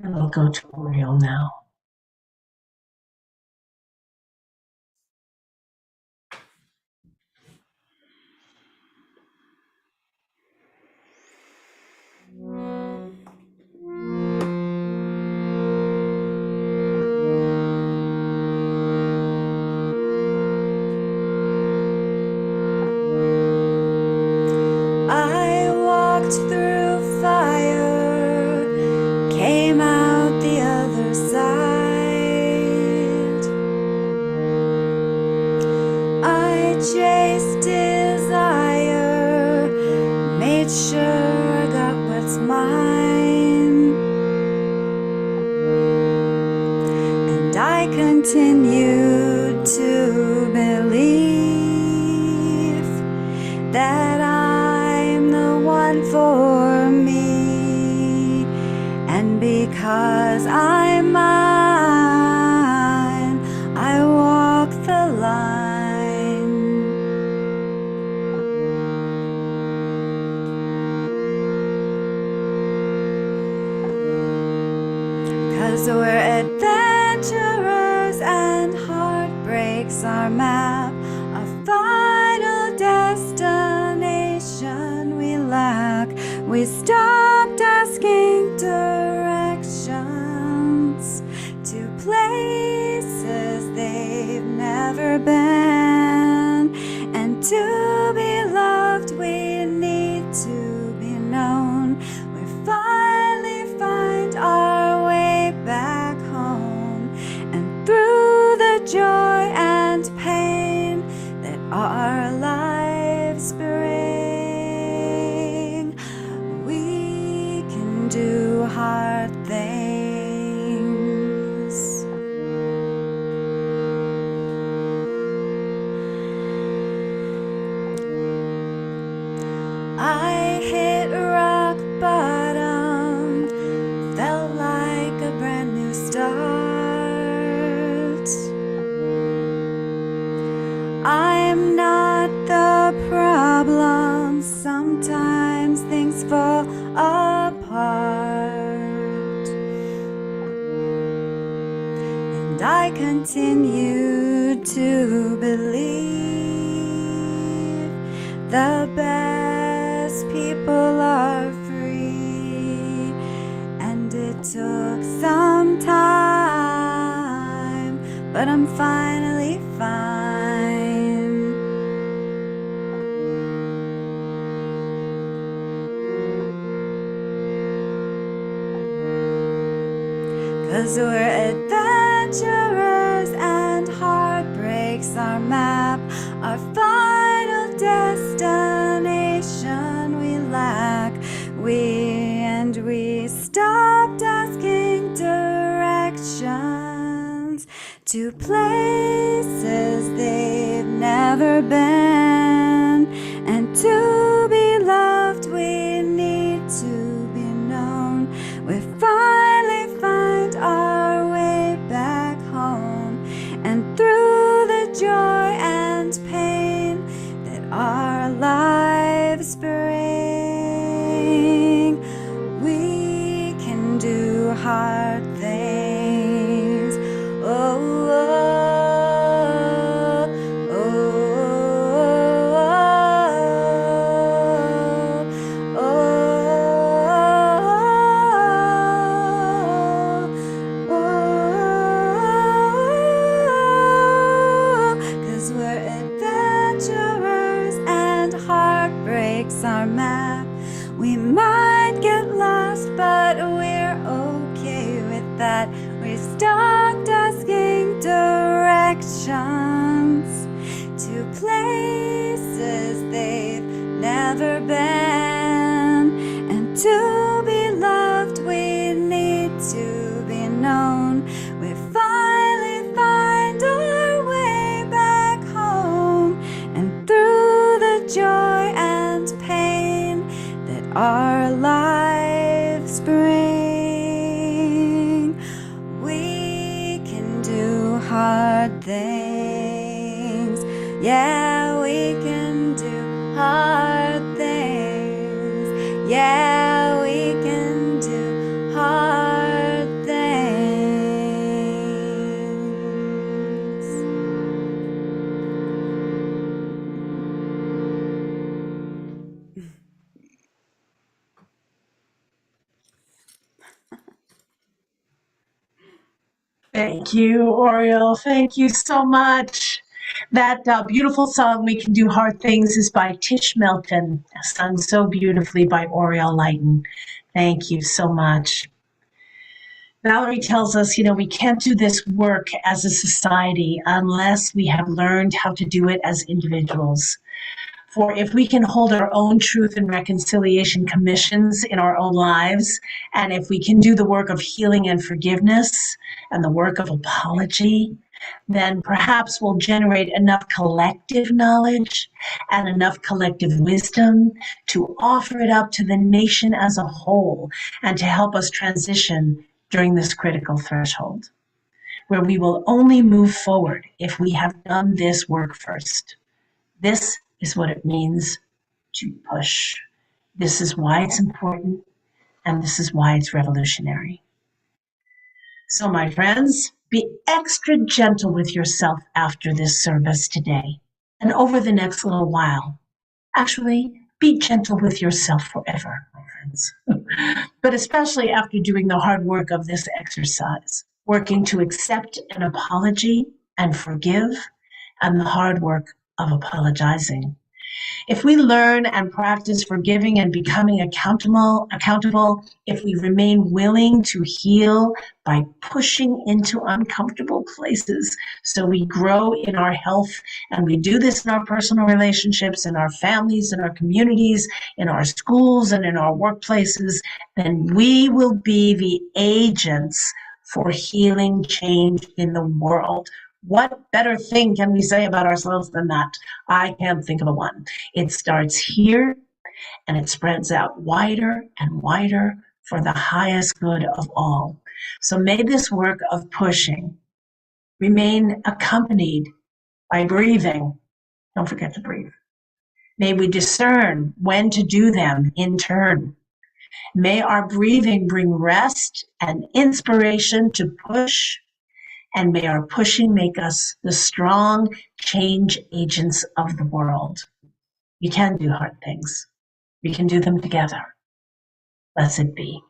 And we'll go to Oriole now. I walked through fire, came out the other side. I chased desire, made sure I got what's mine. And I continued to believe that I'm the one for me. And because I'm mine, I walk the line. 'Cause we're adventurers and heartbreaks our map, a final destination we lack. We stopped asking directions to places they've never been. And to be loved, we need to be known. We finally find our way back home, and through the joy and pain that our lives bring, we sometimes things fall apart, and I continue to believe the best people are free, and it took some time, but I'm finally fine. 'Cause we're adventurers and heartbreaks our map, our final destination we lack. We stopped asking directions to places they've never been, and to be loved we need to be known. We finally find our way back home, and through the joy and pain that our lives bring, we can do hard things. Oh, oh, oh, oh, oh, 'cause we're adventurers and heartbreaks our map. We might get lost, but we're okay with that. We stopped asking directions to places they've never been, and to be loved we need to be known. We finally find our way back home, and through the joy and pain that our lives bring, we can do hard things. Yeah, we can do hard things. Yeah, we can do hard things. Thank you, Oriole. Thank you so much. That beautiful song, We Can Do Hard Things, is by Tish Melton, sung so beautifully by Oriole Lighton. Thank you so much. Valerie tells us, we can't do this work as a society unless we have learned how to do it as individuals. For if we can hold our own truth and reconciliation commissions in our own lives, and if we can do the work of healing and forgiveness and the work of apology, then perhaps we'll generate enough collective knowledge and enough collective wisdom to offer it up to the nation as a whole and to help us transition during this critical threshold, where we will only move forward if we have done this work first. This is what it means to push. This is why it's important, and this is why it's revolutionary. So, my friends, be extra gentle with yourself after this service today and over the next little while. Actually, be gentle with yourself forever, my friends, but especially after doing the hard work of this exercise, working to accept an apology and forgive, and the hard work of apologizing. If we learn and practice forgiving and becoming accountable, if we remain willing to heal by pushing into uncomfortable places so we grow in our health, and we do this in our personal relationships, in our families, in our communities, in our schools, and in our workplaces, then we will be the agents for healing change in the world. What better thing can we say about ourselves than that? I can't think of a one. It starts here and it spreads out wider and wider for the highest good of all. So may this work of pushing remain accompanied by breathing. Don't forget to breathe. May we discern when to do them in turn. May our breathing bring rest and inspiration to push, and may our pushing make us the strong change agents of the world. We can do hard things. We can do them together. Blessed be.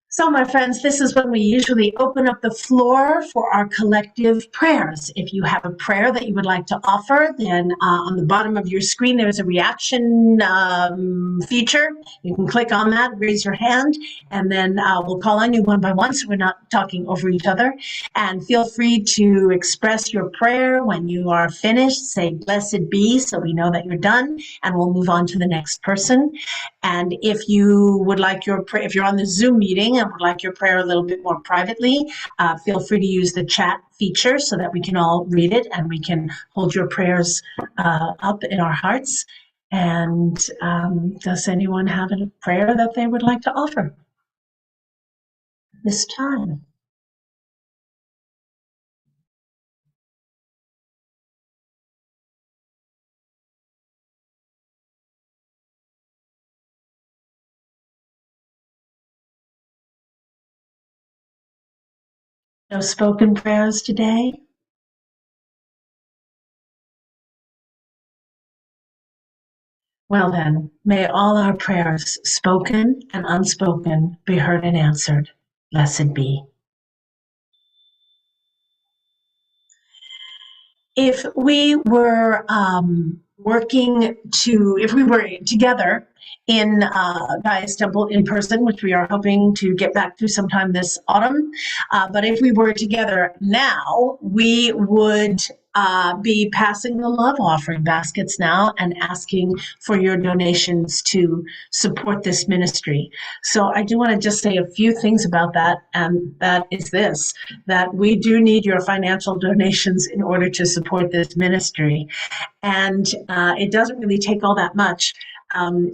So, my friends, this is when we usually open up the floor for our collective prayers. If you have a prayer that you would like to offer, then on the bottom of your screen, there's a reaction feature. You can click on that, raise your hand, and then we'll call on you one by one so we're not talking over each other. And feel free to express your prayer. When you are finished, say, "Blessed be," so we know that you're done, and we'll move on to the next person. And if you would like your prayer, if you're on the Zoom meeting and would like your prayer a little bit more privately, feel free to use the chat feature so that we can all read it and we can hold your prayers up in our hearts. And does anyone have a prayer that they would like to offer this time? No spoken prayers today? Well then, may all our prayers, spoken and unspoken, be heard and answered. Blessed be. If we were if we were together in Gaia's Temple in person, which we are hoping to get back to sometime this autumn, but if we were together now, we would be passing the love offering baskets now and asking for your donations to support this ministry. So I do want to just say a few things about that, and that is this, that we do need your financial donations in order to support this ministry. And it doesn't really take all that much.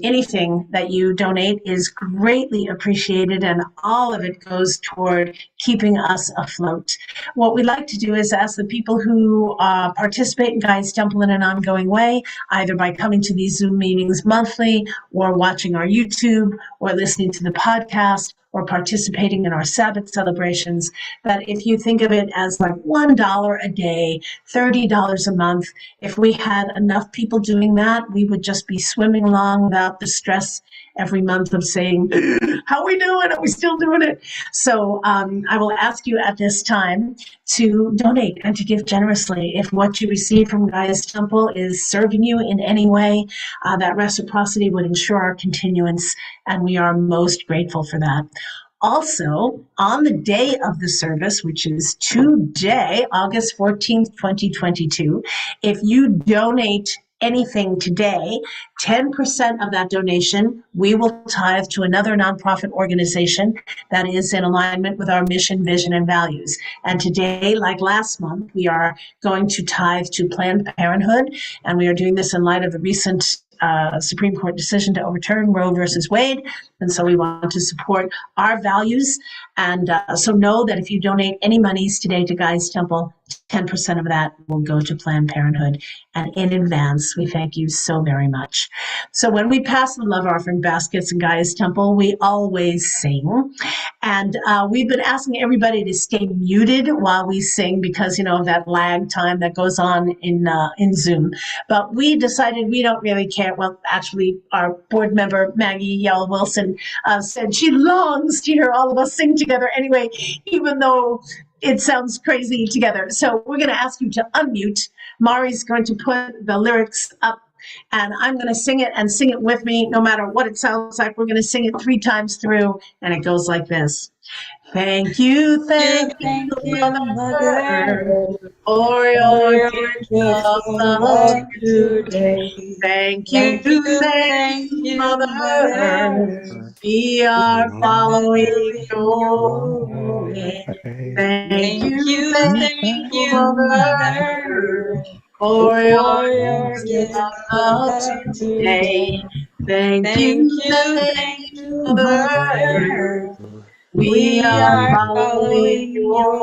Anything that you donate is greatly appreciated, and all of it goes toward keeping us afloat. What we like to do is ask the people who participate in Gaia's Temple in an ongoing way, either by coming to these Zoom meetings monthly, or watching our YouTube, or listening to the podcast, or participating in our Sabbath celebrations, that if you think of it as like $1 a day, $30 a month, if we had enough people doing that, we would just be swimming along without the stress every month of saying, "How are we doing? Are we still doing it?" So I will ask you at this time to donate and to give generously. If what you receive from Gaia's Temple is serving you in any way, that reciprocity would ensure our continuance, and we are most grateful for that. Also, on the day of the service, which is today, August 14th, 2022, if you donate anything today, 10% of that donation we will tithe to another nonprofit organization that is in alignment with our mission, vision, and values. And today, like last month, we are going to tithe to Planned Parenthood, and we are doing this in light of the recent Supreme Court decision to overturn Roe versus Wade. And so we want to support our values. And so know that if you donate any monies today to Gaia's Temple, 10% of that will go to Planned Parenthood. And in advance, we thank you so very much. So when we pass the love offering baskets in Gaia's Temple, we always sing. And we've been asking everybody to stay muted while we sing because, you know, of that lag time that goes on in Zoom. But we decided we don't really care. Well, actually, our board member, Maggie Yell Wilson, said she longs to hear all of us sing together anyway, even though it sounds crazy together. So we're going to ask you to unmute. Mari's going to put the lyrics up, and I'm going to sing it and sing it with me no matter what it sounds like. We're going to sing it 3 times through, and it goes like this. Thank you, Mother, for your gift of love today. Thank you, Mother. We are following your way. Thank you, Mother, for your gift of love today. Thank you, Mother Earth. We We are are following following your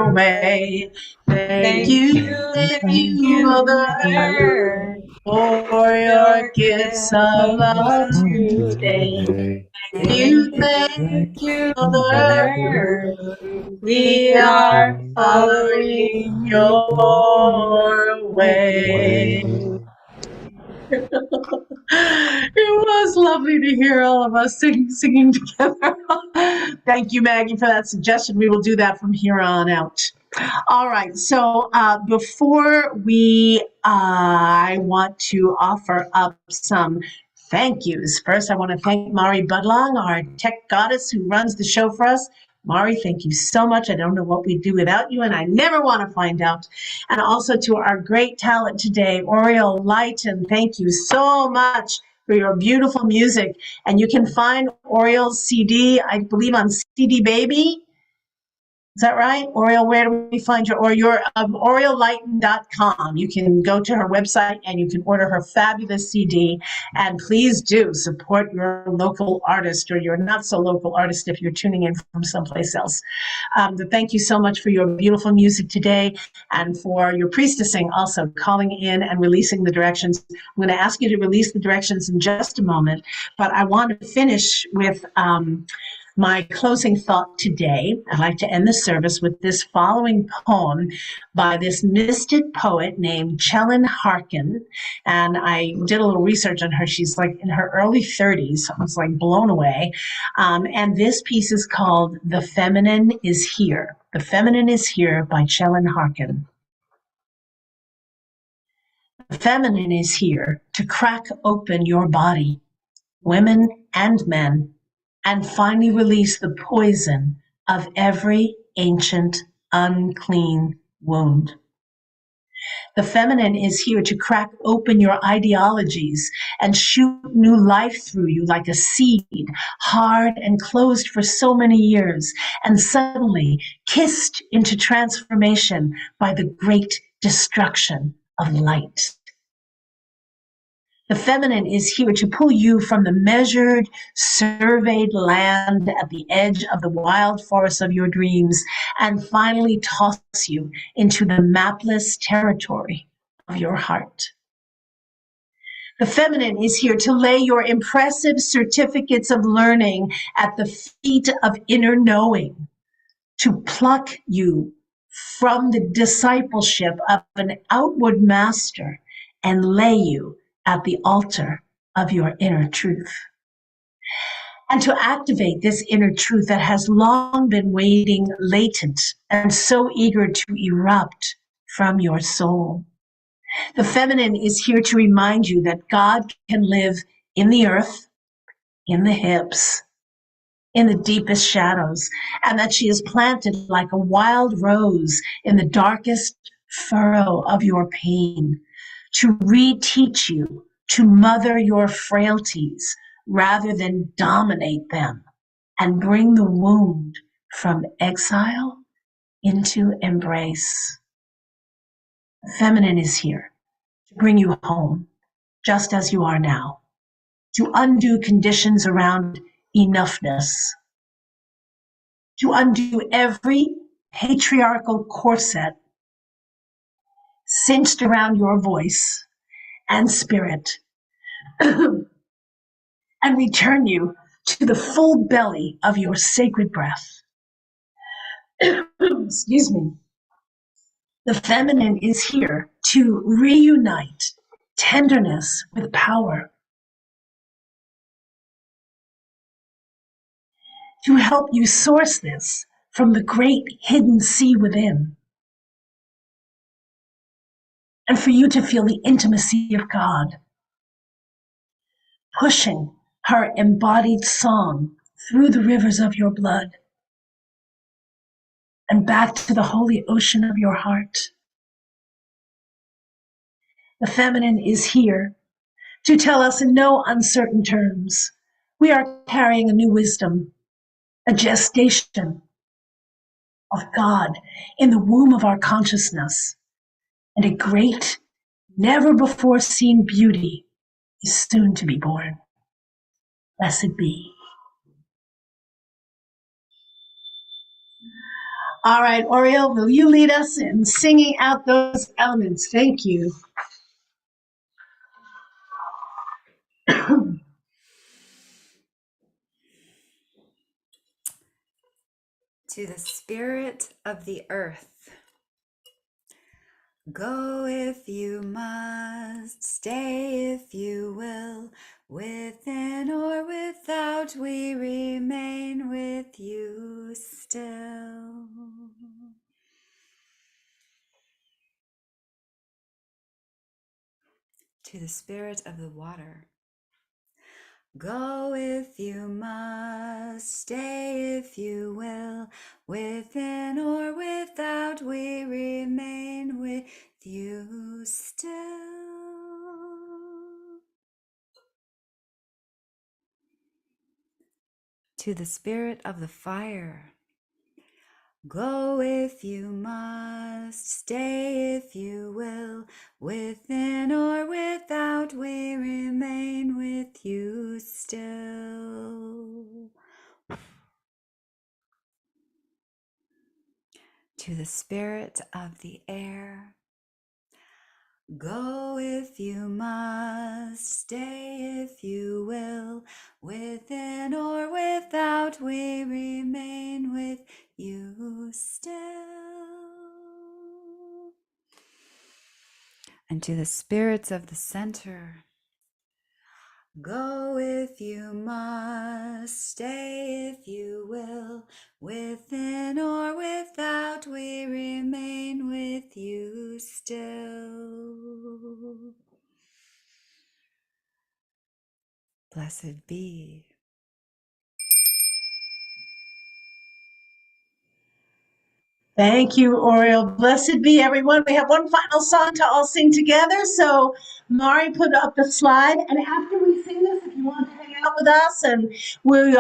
your way. Thank Thank you, you, thank thank you, you, Mother Mother Earth, Earth, for your your gifts gift of of love love today. today. You Thank thank you, Mother Mother Earth. Earth. We We are are following following your your way. way. It was lovely to hear all of us singing together. Thank you, Maggie, for that suggestion. We will do that from here on out. All right. So before I want to offer up some thank yous. First, I want to thank Mari Budlong, our tech goddess who runs the show for us. Mari, thank you so much. I don't know what we'd do without you, and I never want to find out. And also to our great talent today, Oriel Lighton. Thank you so much for your beautiful music. And you can find Oriel's CD, I believe, on CD Baby. Is that right? Oriel, where do we find you? Or your OrielLighton.com. You can go to her website and you can order her fabulous CD. And please do support your local artist or your not so local artist if you're tuning in from someplace else. But thank you so much for your beautiful music today and for your priestessing also, calling in and releasing the directions. I'm going to ask you to release the directions in just a moment, but I want to finish with my closing thought today. I'd like to end the service with this following poem by this mystic poet named Chellan Harkin. And I did a little research on her. She's like in her early 30s. I was like blown away. And this piece is called The Feminine is Here. The Feminine is Here by Chellan Harkin. The feminine is here to crack open your body, women and men, and finally release the poison of every ancient, unclean wound. The feminine is here to crack open your ideologies and shoot new life through you like a seed, hard and closed for so many years, and suddenly kissed into transformation by the great destruction of light. The feminine is here to pull you from the measured, surveyed land at the edge of the wild forest of your dreams and finally toss you into the mapless territory of your heart. The feminine is here to lay your impressive certificates of learning at the feet of inner knowing, to pluck you from the discipleship of an outward master and lay you at the altar of your inner truth. And to activate this inner truth that has long been waiting latent and so eager to erupt from your soul. The feminine is here to remind you that God can live in the earth, in the hips, in the deepest shadows, and that she is planted like a wild rose in the darkest furrow of your pain, to reteach you to mother your frailties rather than dominate them, and bring the wound from exile into embrace. The feminine is here to bring you home, just as you are now, to undo conditions around enoughness, to undo every patriarchal corset cinched around your voice and spirit, and return you to the full belly of your sacred breath. Excuse me. The feminine is here to reunite tenderness with power, to help you source this from the great hidden sea within, and for you to feel the intimacy of God, pushing her embodied song through the rivers of your blood and back to the holy ocean of your heart. The feminine is here to tell us in no uncertain terms, we are carrying a new wisdom, a gestation of God in the womb of our consciousness, and a great, never before seen beauty is soon to be born. Blessed be. All right, Oriel, will you lead us in singing out those elements? Thank you. To the spirit of the earth, go if you must, stay if you will, within or without, we remain with you still. To the spirit of the water, go if you must, stay if you will, within or without, we remain with you still. To the spirit of the fire, go if you must, stay if you will, within or without, we remain with you still. To the spirit of the air, go if you must, stay if you will, within or without, we remain with you still. And to the spirits of the center, go if you must, stay if you will, within or without, we remain with you still. Blessed be. Thank you, Oriel. Blessed be everyone. We have one final song to all sing together. So, Mari, put up the slide. And after we sing this, if you want to hang out with us, and we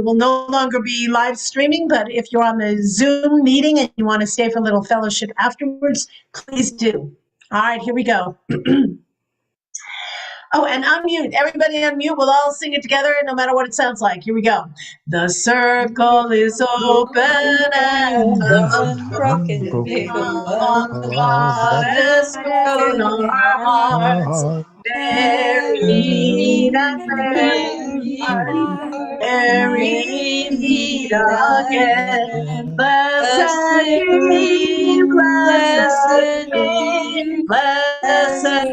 will no longer be live streaming, but if you're on the Zoom meeting and you want to stay for a little fellowship afterwards, please do. All right, here we go. Oh, and unmute. Everybody unmute. We'll all sing it together, no matter what it sounds like. Here we go. The circle is open and the Unbroken view of the God has grown Father on in our our hearts. hearts. Buried and Very buried, hard, buried very again. again. Blessed Blessed be, be, blessed blessed be, be, blessed blessed